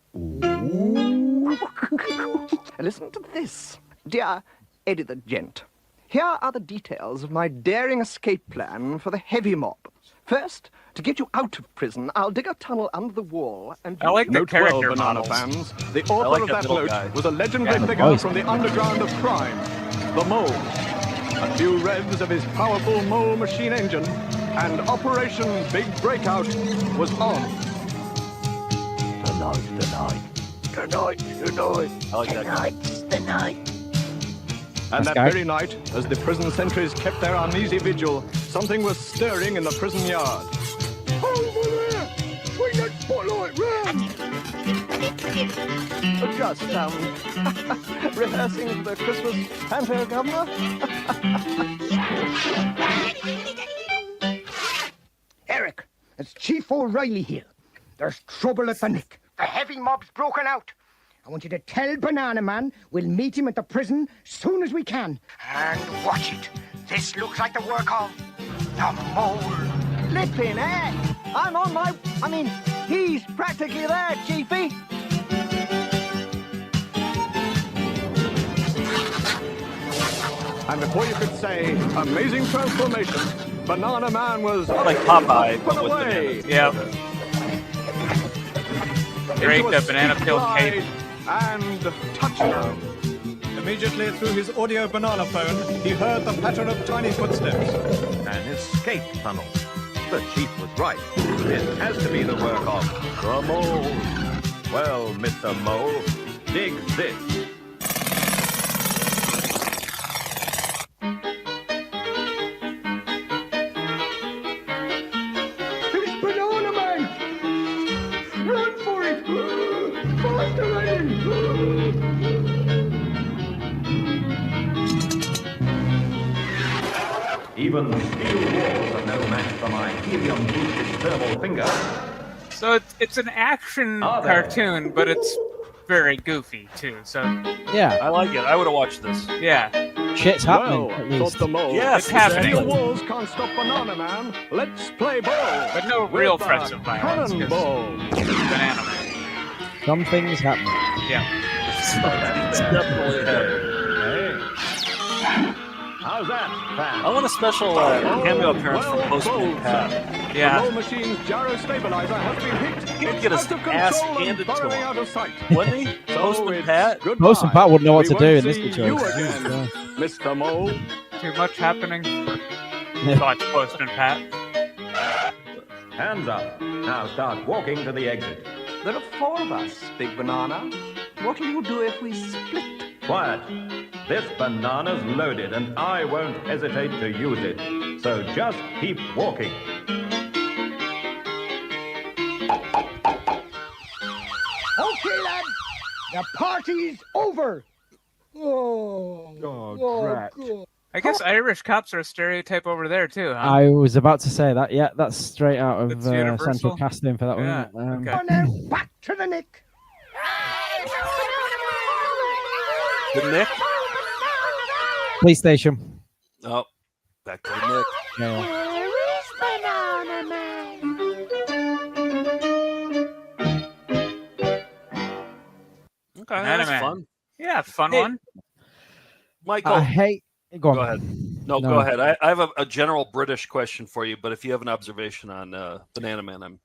Listen to this. Dear Eddie the Gent, here are the details of my daring escape plan for the heavy mob. First, to get you out of prison, I'll dig a tunnel under the wall and... I like the Note character well, Banana models. fans. The author like of that that little note guy. was a legendary Yeah. figure from the underground of crime, the Mole. A few revs of his powerful Mole machine engine, and Operation Big Breakout was on. Tonight. I like that guy. The night. And Nice that guy. very night, as the prison sentries kept their uneasy vigil, something was stirring in the prison yard. Over there! Bring that spotlight round! Just, rehearsing the Christmas panto, Governor? Eric, it's Chief O'Reilly here. There's trouble at the Nick. The heavy mob's broken out. I want you to tell Bananaman we'll meet him at the prison soon as we can. And watch it. This looks like the work of the Mole. Flippin' heck! I'm on my... I mean, he's practically there, Chiefy. And before you could say amazing transformation, Bananaman was Like Popeye, put but with away. Yep. Great, Into a the banana steep peel glide cape. And touchdown. Immediately through his audio banana phone, he heard the pattern of tiny footsteps. An escape tunnel. The chief was right. It has to be the work of the Mole. Well, Mr. Mole, dig this. It's Bananaman! Run for it! Faster, Even steel walls are no match for my helium-boosted thermal finger. So it's an action Are there? cartoon, but it's very goofy too. So Yeah. I like it. I would have watched this. yeah, Shit's happening, Well, at least. thought the mole. Yes, it's happening. Steel walls can't stop Bananaman. Let's play ball. But no real With the threats of violence. 'Cause Cannonball. Bananaman. Something's happening. Yeah. It's definitely happening. Hey. How's that, Pat? I want a special cameo appearance from Postman Pat. The Yeah. mole machine's gyro stabilizer has been hit. He'd It's get his out of ass control and handed to burrowing him. out of sight. Wouldn't he? So Postman it's Pat? goodbye. Most of Pat wouldn't know what We to do won't in this see situation. you again, Mr. Mole. Too much happening. Thoughts, Postman Pat. Hands up. Now start walking to the exit. There are 4 of us, Big Banana. What'll you do if we split? Quiet. This banana's loaded, and I won't hesitate to use it. So just keep walking. Okay, lads, the party's over. Oh, God. I guess Irish cops are a stereotype over there too, huh? I was about to say that. Yeah, that's straight out of That's universal? Central Casting for that Yeah, one. okay. Oh, now, back to the Nick. The Nick? Police station. Oh, back to the Nick. Yeah. Okay, that's Bananaman. fun. Yeah, fun Hey, one. Michael, I hate. Go on. go ahead. No, go ahead. I have a general British question for you, but if you have an observation on Bananaman,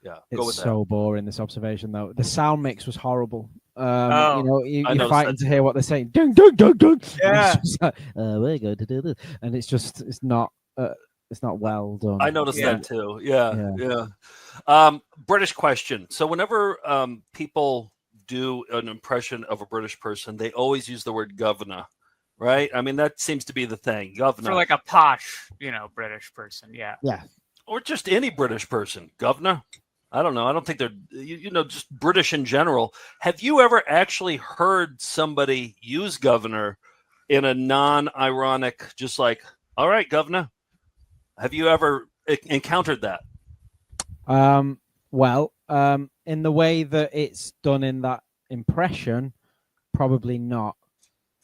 go It's with that. so boring, this observation, though. The sound mix was horrible. Oh, you know, I you're noticed fighting that to hear what they're saying. Ding, ding, ding, ding. Yeah. And it's just like, we're going to do this. And it's not well done. I noticed Yeah. that too. Yeah. British question. So whenever people do an impression of a British person, they always use the word governor, right? I mean, that seems to be the thing, governor. For like a posh, British person. Yeah. Yeah. Or just any British person, governor. I don't know. I don't think they're, just British in general. Have you ever actually heard somebody use governor in a non-ironic, just like, all right, governor? Have you ever encountered that? Well, in the way that it's done in that impression, probably not.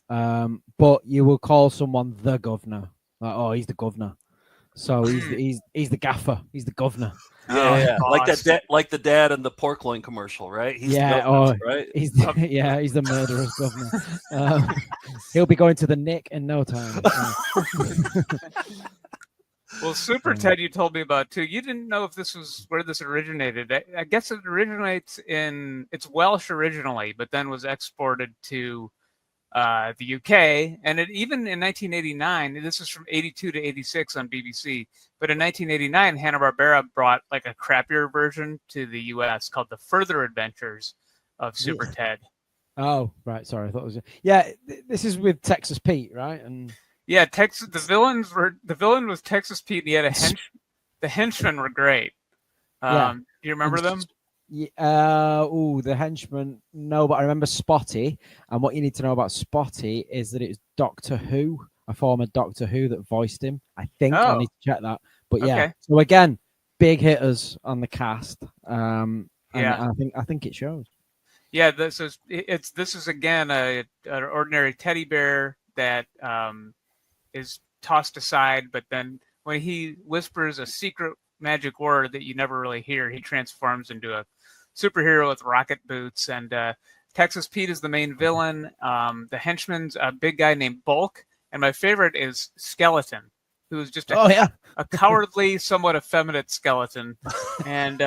But you will call someone the governor. Like, oh, he's the governor. So he's the gaffer. He's the governor. Yeah. Like the dad in the pork loin commercial, right? He's the governor, right? He's the murderer's governor. He'll be going to the Nick in no time. Well, SuperTed, you told me about too. You didn't know if this was where this originated. I guess it originates it's Welsh originally, but then was exported to the UK. And it even in 1989, this is from 82 to 86 on BBC. But in 1989, Hanna-Barbera brought like a crappier version to the US called The Further Adventures of SuperTed. Oh, right. Sorry, I thought it was. Yeah, this is with Texas Pete, right? And yeah, the villain was Texas Pete, and he had the henchmen were great. Do you remember them? The henchman. No, but I remember Spotty. And what you need to know about Spotty is that it's Doctor Who, a former Doctor Who that voiced him. I think I need to check that. But yeah, Okay. So again, big hitters on the cast. And I think it shows. Yeah, this is again an ordinary teddy bear that is tossed aside, but then when he whispers a secret magic word that you never really hear, he transforms into a superhero with rocket boots. And Texas Pete is the main villain. The henchman's a big guy named Bulk, and my favorite is Skeleton, who is just a cowardly, somewhat effeminate skeleton. And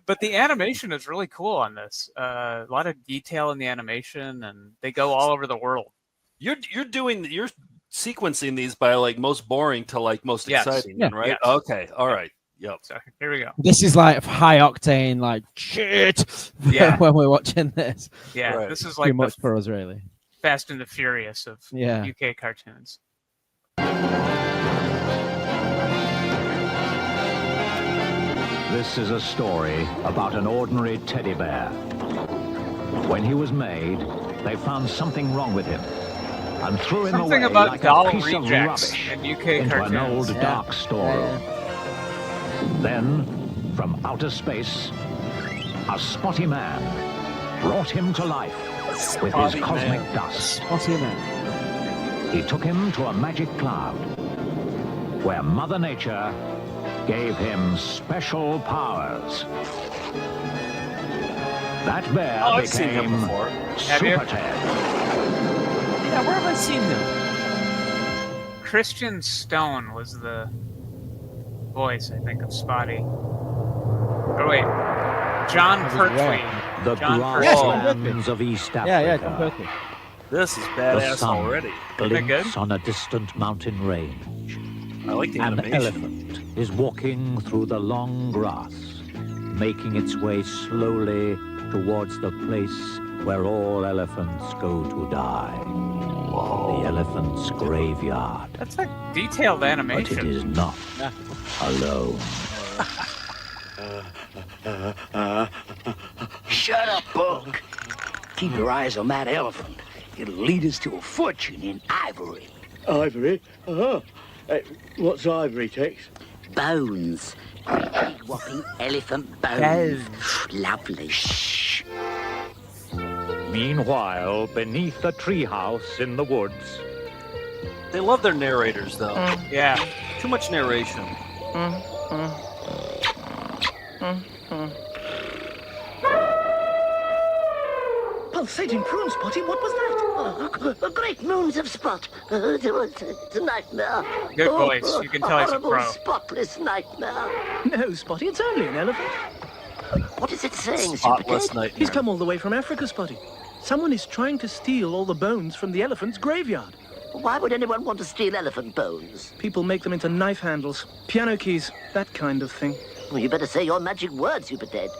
but the animation is really cool on this. A lot of detail in the animation, and they go all over the world. You're sequencing these by like most boring to like most exciting, right? Yes. Okay, all right. Yep. So here we go. This is like high octane, like shit. Yeah. When we're watching this. Yeah, Right. this is Too like much for us, really. Fast and the Furious of UK cartoons. This is a story about an ordinary teddy bear. When he was made, they found something wrong with him and threw him Something away about like doll a piece of rejects rubbish in UK into an cartoons. old dark storeroom. Then, from outer space, a spotty man brought him to life with his cosmic dust. He took him to a magic cloud where Mother Nature gave him special powers. That bear I've seen him became before. SuperTed. Yeah, where have I seen him? Christian Stone was the voice, I think, of Spotty. Oh wait, John Pertwee. The John grasslands of East Africa. Yeah, John Pertwee. This is The badass sun already. glints on a distant mountain range. I like the An animation. elephant is walking through the long grass, making its way slowly towards the place where all elephants go to die. The elephant's graveyard. That's like detailed animation. But it is not alone. Shut up, Buck. Keep your eyes on that elephant. It'll lead us to a fortune in ivory. Ivory? Uh-huh. What's ivory, Tex? Bones. Big whopping elephant bones. Lovely. Shh. Meanwhile, beneath a treehouse in the woods. They love their narrators, though. Yeah. Too much narration. Pulsating prune, Spotty, what was that? Oh, great moons of Spot. It's a nightmare. Good voice. You can tell he's a horrible, pro. spotless nightmare. No, Spotty, it's only an elephant. What is it saying, Spotless SuperTed? nightmare. He's come all the way from Africa, Spotty. Someone is trying to steal all the bones from the elephant's graveyard. Why would anyone want to steal elephant bones? People make them into knife handles, piano keys, that kind of thing. Well, you better say your magic word, SuperTed.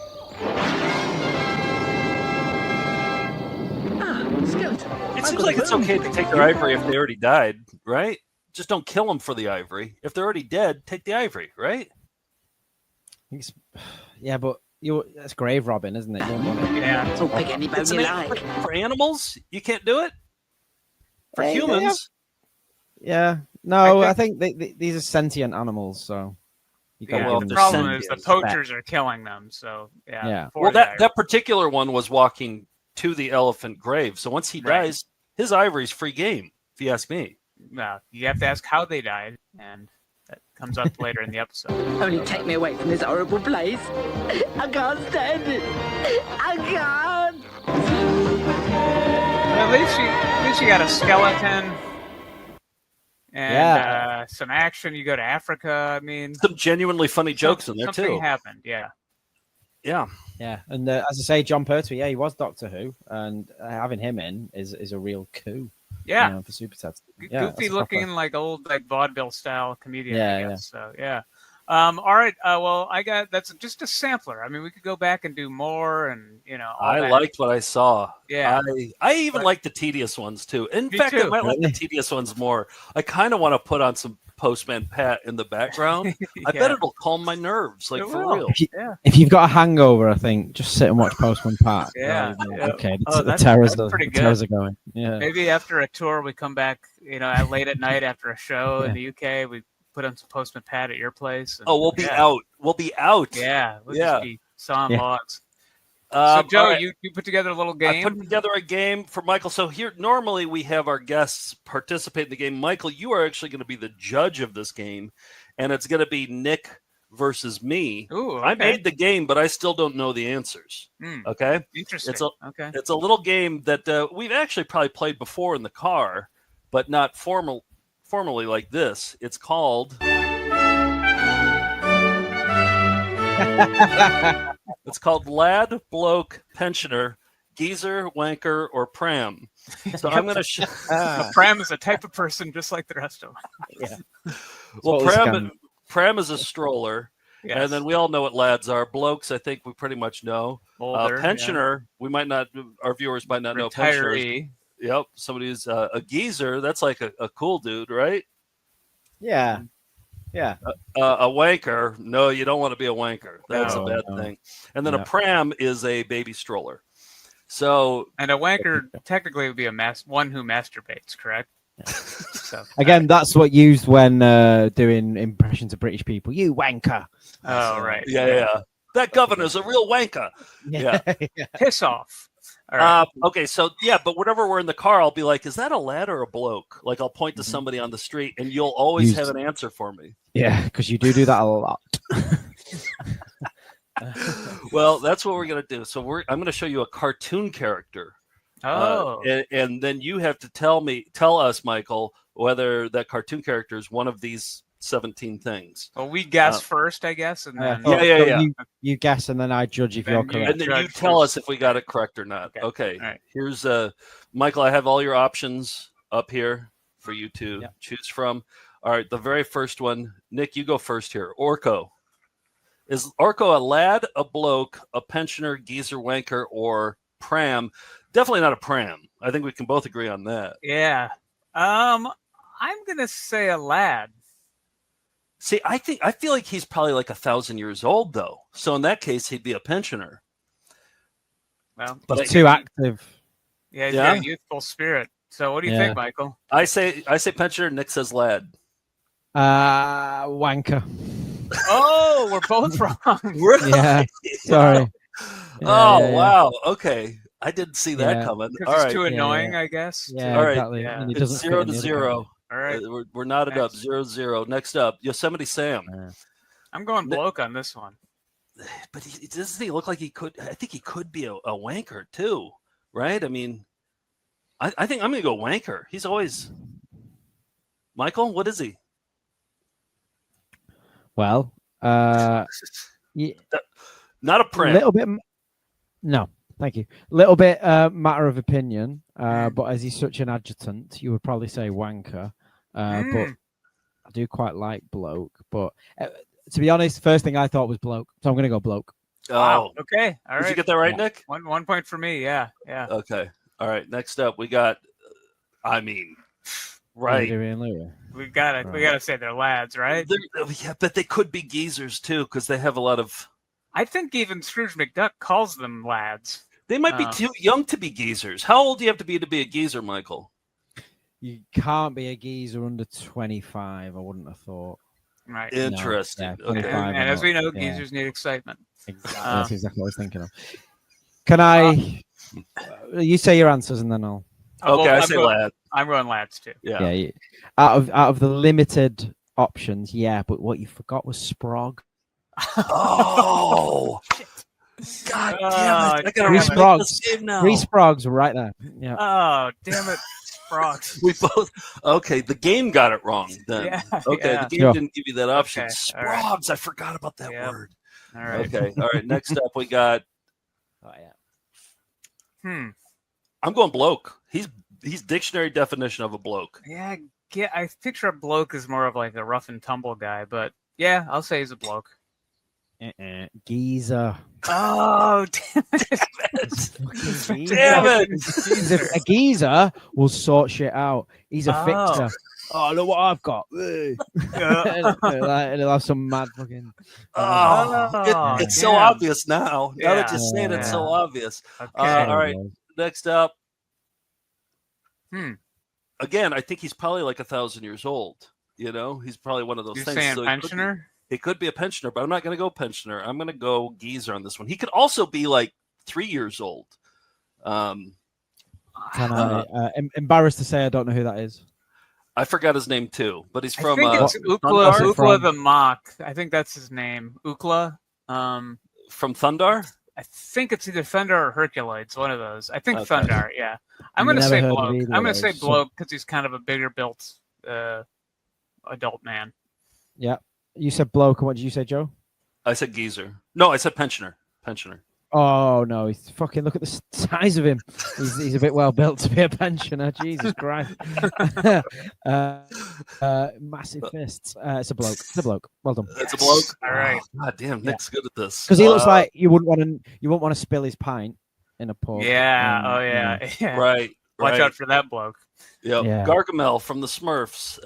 Skeleton. It seems like it's okay to take their ivory if they already died, right? Just don't kill them for the ivory. If they're already dead, take the ivory, right? Yeah, but that's grave robbing, isn't it? You don't want it. Yeah. So pick any bone It's you an like. for animals, you can't do it. For They humans, Yeah. No, I I think these are sentient animals, so you Yeah, gotta the give them problem some is the respect. poachers are killing them. So yeah. Yeah. for well, the ivory. that particular one was walking to the elephant grave. So once he Right. dies, his ivory's free game, if you ask me. No, you have to ask how they died, and that comes up later in the episode. Only take me away from this horrible place. I can't stand it. I can't. At least you got a skeleton and some action. You go to Africa. I mean, Some genuinely funny jokes in there something too. happened. Yeah. Yeah. Yeah, and as I say, John Pertwee, yeah, he was Doctor Who, and having him in is a real coup. Yeah. You know, for SuperTed. Yeah, Goofy that's looking, proper. like old, like vaudeville style comedian. Yeah, I yeah. guess. So yeah. All right. Well, that's just a sampler. I mean, we could go back and do more, and all I that. liked what I saw. Yeah. I even like the tedious ones too. In Me fact, I too. might like the tedious ones more. I kind of want to put on some Postman Pat in the background. I bet Yeah. it'll calm my nerves, like It for will. real. If you've got a hangover, I think just sit and watch Postman Pat. Yeah, yeah. Okay. Oh, The terrors that's pretty the terrors good. are going. Yeah. Maybe after a tour, we come back, at late at night after a show in the UK. We put on some Postman Pat at your place. And, Oh, we'll be out. We'll be out. Yeah, we'll Yeah. just be sawing Yeah. logs. So, All Joe, right. you put together a little I game. put together a game for Michael. So here, normally we have our guests participate in the game. Michael, you are actually going to be the judge of this game, and it's going to be Nick versus me. Ooh, I okay. made the game, but I still don't know the answers. Okay, Interesting. Okay. It's a little game that we've actually probably played before in the car, but not formally like this. It's called. It's called Lad, Bloke, Pensioner, Geezer, Wanker, or Pram. So I'm going to A pram is a type of person just like the rest of them. Yeah. Well, Totally Pram is a stroller, Yes. and then we all know what lads are. Blokes, I think we pretty much know. Older, Pensioner, we might not. Our viewers might not know. Pensioners. Retiree. Yep, somebody who's a geezer. That's like a cool dude, right? Yeah. Yeah. A wanker. No, you don't want to be a wanker. That's No, a bad no. thing. And then No. a pram is a baby stroller. So And a wanker technically would be one who masturbates, correct? So, Again, that's what used when doing impressions of British people. You wanker. oh, right. yeah. That governor's a real wanker. Yeah. Piss off. All right. Okay, so yeah, but whenever we're in the car, I'll be like, "Is that a lad or a bloke?" Like I'll point to somebody on the street, and you'll always have an answer for me. Yeah, because you do that a lot. Well, that's what we're gonna do. So I'm gonna show you a cartoon character. Oh. And then you have to tell us, Michael, whether that cartoon character is one of these 17 things. Well, we guess first, I guess, and then Yeah. You guess, and then I judge if you're correct. And then you tell us if we got it correct or not. Okay. All right. Here's Michael. I have all your options up here for you to choose from. All right. The very first one, Nick, you go first here. Orko. Is Orko a lad, a bloke, a pensioner, geezer, wanker, or pram? Definitely not a pram. I think we can both agree on that. Yeah. I'm gonna say a lad. See, I feel like he's probably like 1,000 years old, though. So in that case, he'd be a pensioner. Well, but he's too active. Yeah, he's got a youthful spirit. So what do you think, Michael? I say pensioner. Nick says lad. Wanker. Oh, we're both wrong. Yeah. Sorry. Oh wow. Okay. I didn't see that coming. All right. It's too annoying, I guess. Yeah, all right. exactly. Yeah. And It's 0-0. All right. We're knotted up. 0-0. Next up, Yosemite Sam. I'm going bloke on this one. But doesn't he look like he could? I think he could be a wanker too, right? I mean, I think I'm going to go wanker. He's always. Michael, what is he? Well, not a pram. A little bit. No, thank you. A little bit matter of opinion, but as he's such an adjutant, you would probably say wanker. But I do quite like bloke. But to be honest, first thing I thought was bloke, so I'm going to go bloke. Wow. Okay. All right. Did you get that right, Nick? One point for me. Yeah. Okay. All right. Next up, we got. I mean, right. We gotta say they're lads, right? Yeah, but they could be geezers too, because they have a lot of. I think even Scrooge McDuck calls them lads. They might be too young to be geezers. How old do you have to be a geezer, Michael? You can't be a geezer under 25. I wouldn't have thought. Right. Interesting. No, okay. And as we know, geezers need excitement. Exactly. That's exactly what I was thinking of. Can I? You say your answers, and then I'll. Okay, I say lad. I'm going lads too. Yeah. Out of the limited options, but what you forgot was Sprog. Oh, God damn it! I gotta remake this game now. 3 Sprogs right there. Yeah. Oh, damn it, Sprogs. We both. Okay, the game got it wrong then. Yeah, okay, the game didn't give you that option. Okay, Sprogs. I forgot about that word. All right. Okay. All right. Next up, we got. I'm going bloke. He's dictionary definition of a bloke. Yeah, I picture a bloke as more of like a rough and tumble guy, but yeah, I'll say he's a bloke. Geezer. Oh, damn it. Damn it. A geezer will sort shit out. He's a fixer. Oh, look what I've got. And he'll have some mad fucking. It's so obvious now. Now that you say it, it's so obvious. Okay. All right. Next up. Again, I think he's probably like 1,000 years old. You know, he's probably one of those You're things. saying So pensioner? It could be a pensioner, but I'm not going to go pensioner. I'm going to go geezer on this one. He could also be like 3 years old. Can I? Embarrassed to say I don't know who that is. I forgot his name too, but he's from. I think it's Ukla the Mock. I think that's his name. Ukla. From Thundar? I think it's either Thunder or Herculoids, one of those. I think Thundar, yeah. I'm going to say bloke. I'm going to say bloke because he's kind of a bigger built adult man. Yeah. You said bloke, and what did you say, Joe? I said geezer. No, I said pensioner. Pensioner. Oh, no. He's fucking, look at the size of him. He's a bit well built to be a pensioner. Jesus Christ. Massive fists. It's a bloke. It's a bloke. Well done. It's a bloke. All right. God damn, Nick's good at this. Because he looks like you wouldn't want to spill his pint in a pub. Yeah. Yeah. Right. Watch out for that bloke. Yep. Yeah. Gargamel from the Smurfs.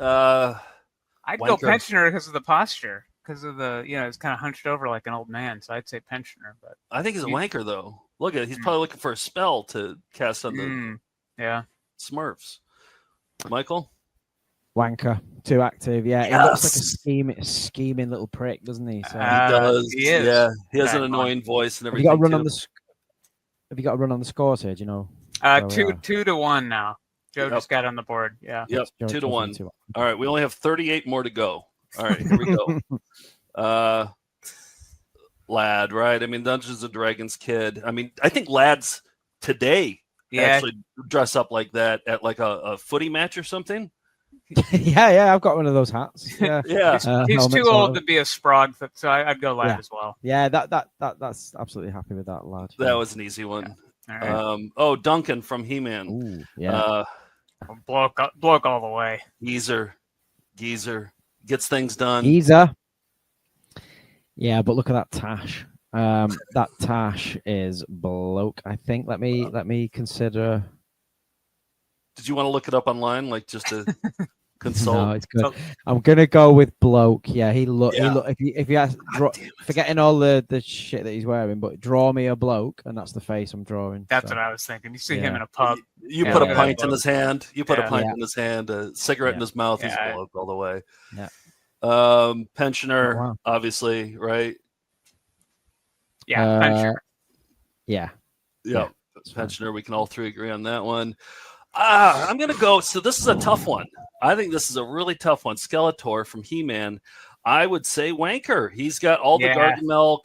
I'd go pensioner because of the posture. Because of the, it's kind of hunched over like an old man, so I'd say pensioner. But I think he's a wanker, though. Look at it. He's probably looking for a spell to cast on the Smurfs. Michael? Wanker. Too active. Yeah. He looks like a scheming little prick, doesn't he? So he does. He is. Yeah. He has an annoying voice and everything. You got to run on the. Have you got a run on the scores here? Do you know? Two to 1 now. Joe Yep. just got on the board. Yeah. Yep, Joe 2 to tells me 1. to. All right, we only have 38 more to go. All right, here we go. Lad, right? I mean, Dungeons and Dragons kid. I mean, I think lads today actually dress up like that at like a footy match or something. yeah, I've got one of those hats. Yeah, Yeah. He's too old to be a sprog, so I'd go lad as well. Yeah, that's absolutely happy with that, lad. That was an easy one. Yeah. All right. Duncan from He-Man. Ooh, yeah. Bloke all the way. Geezer gets things done. Geezer. Yeah, but look at that tash. That tash is bloke. I think. Let me consider. Did you want to look it up online, like just to consult? No, it's good. I'm gonna go with bloke. Yeah, he look. If you ask, forgetting all the shit that he's wearing, but draw me a bloke, and that's the face I'm drawing. That's what I was thinking. You see him in a pub. You put a pint in his hand. You put a pint in his hand. A cigarette in his mouth. He's a bloke all the way. Yeah. Pensioner, obviously, right? Yeah, pensioner. Yeah. Pensioner. We can all three agree on that one. I'm going to go. So this is a tough one. I think this is a really tough one. Skeletor from He-Man. I would say wanker. He's got all the Gargamel,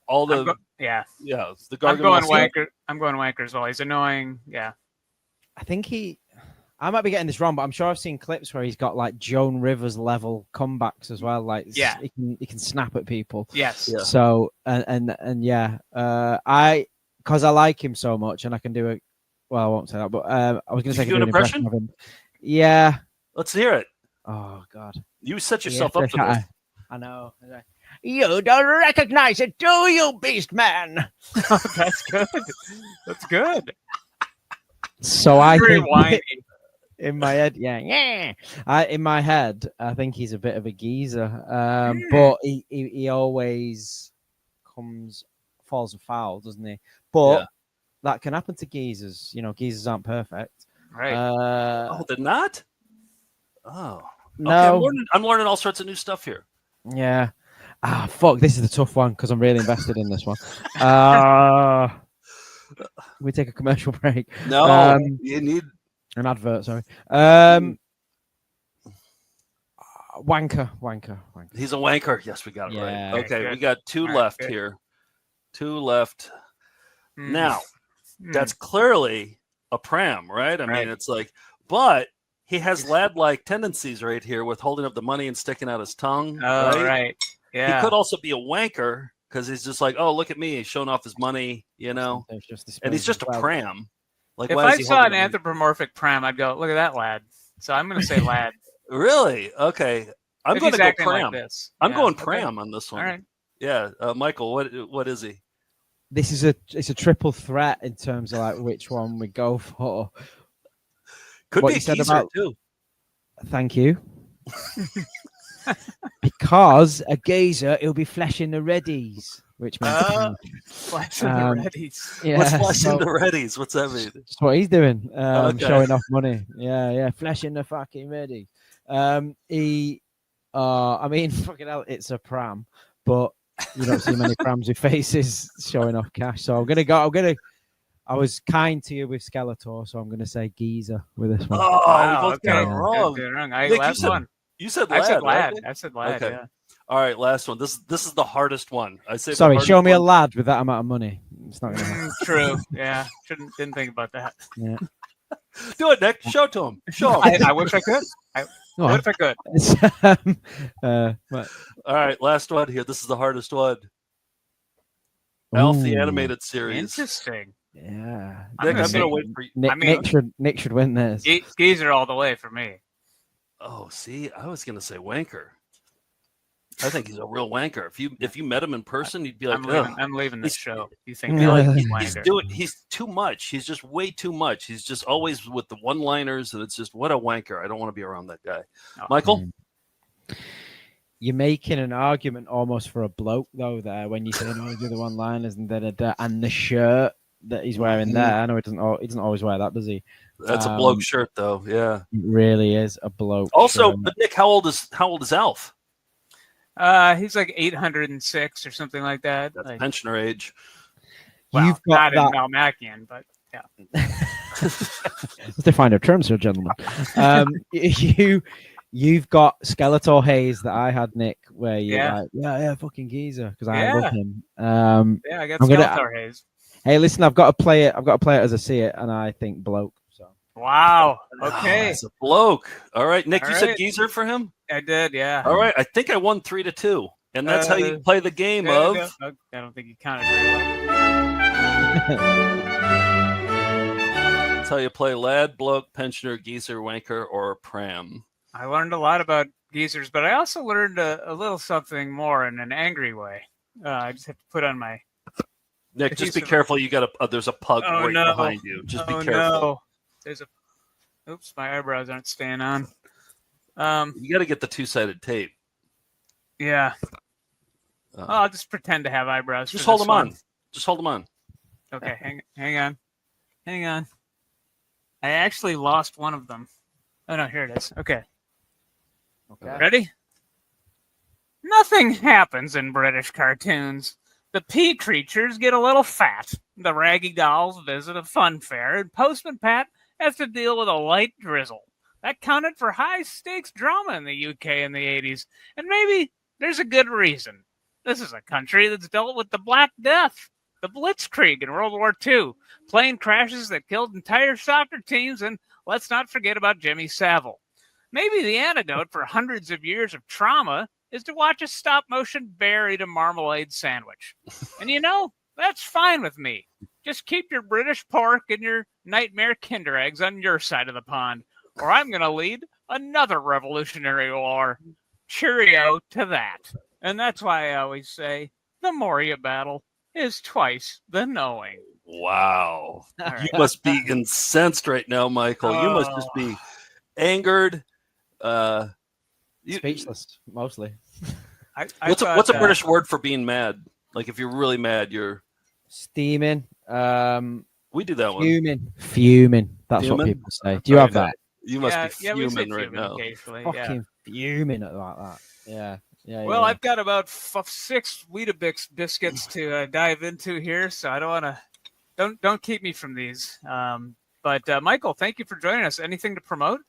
all the the Gargamel. I'm going wanker as well. He's annoying. Yeah. I think I might be getting this wrong, but I'm sure I've seen clips where he's got like Joan Rivers level comebacks as well. Like, he can snap at people. Yes. Yeah. So because I like him so much, and I can do it. Well, I won't say that, but I was going to say do an impression of him. Yeah. Let's hear it. Oh God. You set yourself up for this. I know. You don't recognize it, do you, Beast Man? That's good. That's good. So I very think whiny. In my head, in my head, I think he's a bit of a geezer, but he always falls afoul, doesn't he? But that can happen to geezers. You know, geezers aren't perfect. Right. They're not? Oh. No. Okay, I'm learning all sorts of new stuff here. Yeah. Fuck, this is the tough one because I'm really invested in this one. We take a commercial break. No, you need an advert, sorry. Wanker. He's a wanker. Yes, we got it right. Okay, good. We got two left here. Two left. Now, that's clearly a pram, right? I mean, it's like, but he has lad-like tendencies right here with holding up the money and sticking out his tongue. Oh, right. Yeah. He could also be a wanker because he's just like, oh, look at me, he's showing off his money, you know? And he's just a pram. Like, if I saw an anthropomorphic pram, I'd go, look at that lad. So I'm going to say lad. Really? Okay. I'm going to go pram. Like this. I'm going pram on this one. All right. Yeah. Michael, what is he? This is it's a triple threat in terms of like which one we go for. Could be a geezer too. Thank you. Because a geezer, he'll be flashing the reddies, which means flashing the reddies. Yeah, what's flashing the reddies? What's that mean? That's what he's doing. Showing off money. Yeah, flashing the fucking reddies. I mean, fucking hell, it's a pram, but you don't see many prams with faces showing off cash. So I was kind to you with Skeletor, so I'm gonna say geezer with this one. Oh, we both got it wrong. Nick, you said I lad. said lad. Right? I said lad. Okay. Yeah. All right, last one. This is the hardest one. I say. Sorry, show me a lad with that amount of money. It's not gonna happen. True. Yeah. Didn't think about that. Yeah. Do it, Nick. Show it to him. Show him. I wish I could. What if I could? All right, last one here. This is the hardest one. Alf the animated series. Interesting. Yeah. Nick, I'm gonna wait for you. Nick should win this. Geezer all the way for me. Oh, see, I was gonna say wanker. I think he's a real wanker. If you met him in person, you'd be like, I'm leaving this show. You think he's too much. He's just way too much. He's just always with the one-liners, and it's just what a wanker. I don't want to be around that guy. Michael? You're making an argument almost for a bloke though there when you say no, do the one-liners and and the shirt that he's wearing there. I know he doesn't always wear that, does he? That's a bloke shirt though. Yeah, it really is a bloke. Also, shirt. but Nick, how old is Alf? He's like 806 or something like that. That's pensioner age. Well, You've got not that. in Malmacian, but yeah. Let's define our terms here, gentlemen. You've got Skeletor Hayes that I had, Nick, where you're like, yeah, fucking geezer, because I love him. Yeah, I got Skeletor Hayes. Hey, listen, I've got to play it. I've got to play it as I see it, and I think bloke. So. Wow. Okay. It's a bloke. All right, Nick, All you right. said geezer for him? I did, yeah. All right, I think I won 3-2, and that's how you play the game of. I don't think you counted very well. That's how you play lad, bloke, pensioner, geezer, wanker, or pram. I learned a lot about geezers, but I also learned a little something more in an angry way. I just have to put on my. Nick, just be careful. You got there's a pug right behind you. Just be careful. No. There's a. Oops, my eyebrows aren't staying on. You got to get the 2-sided tape. Yeah. I'll just pretend to have eyebrows. Just for hold this them one. on. Just hold them on. Okay, hang on. I actually lost one of them. Oh no, here it is. Okay. Ready? Nothing happens in British cartoons. The pea creatures get a little fat. The Raggy dolls visit a fun fair, and Postman Pat has to deal with a light drizzle. That counted for high-stakes drama in the UK in the 80s, and maybe there's a good reason. This is a country that's dealt with the Black Death, the Blitzkrieg in World War II, plane crashes that killed entire soccer teams, and let's not forget about Jimmy Savile. Maybe the antidote for hundreds of years of trauma is to watch a stop-motion bear eat a marmalade sandwich. And you know, that's fine with me. Just keep your British pork and your nightmare Kinder eggs on your side of the pond, or I'm going to lead another revolutionary war. Cheerio to that. And that's why I always say, the more you battle is twice the knowing. Wow. Right. You must be incensed right now, Michael. You must just be angered. Speechless, mostly. What's a British word for being mad? Like if you're really mad, you're steaming. We do that one. Fuming. That's Fuming? what people say. Do you have that? You must be we say fuming right now. Fucking fuming at like that. Yeah. Well, I've got about 6 Weetabix biscuits to dive into here, so I don't want to. Don't keep me from these. But Michael, thank you for joining us. Anything to promote?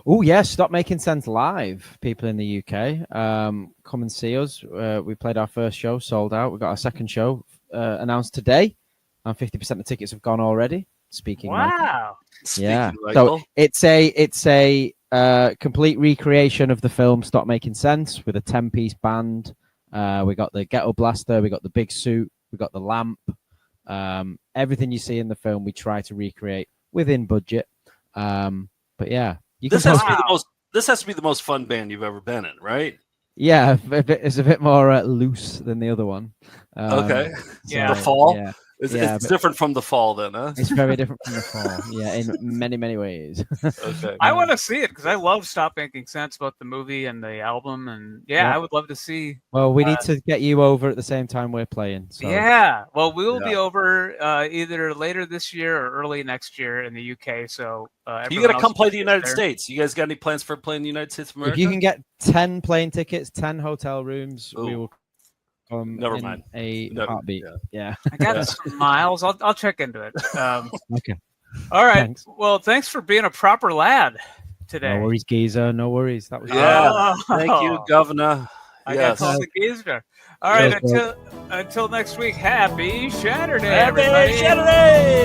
Oh yes, Stop Making Sense live. People in the UK, come and see us. We played our first show, sold out. We got our second show announced today, and 50% of the tickets have gone already. Speaking. Wow. Yeah. Michael. So it's a complete recreation of the film Stop Making Sense with a 10-piece band. We got the ghetto blaster, we got the big suit, we got the lamp. Everything you see in the film, we try to recreate within budget. But yeah, This has to be the most fun band you've ever been in, right? Yeah, it's a bit more loose than the other one. Okay. Yeah. The Fall? Yeah. It's different from The Fall then, huh? It's very different from The Fall. Yeah, in many, many ways. Okay. I want to see it because I love Stop Making Sense, both the movie and the album. And I would love to see. Well, we need to get you over at the same time we're playing. So. Yeah. Well, we will be over either later this year or early next year in the UK. So you got to come play the United States. You guys got any plans for playing the United States of America? If you can get 10 plane tickets, 10 hotel rooms, we will. Never mind. Heartbeat. Yeah. I got some miles. I'll check into it. Okay. All right. Thanks. Well, thanks for being a proper lad today. No worries, geezer. No worries. That was Thank you, Governor. I got called the geezer. All right. Until next week. Happy Shaturday, everybody. Shaturday.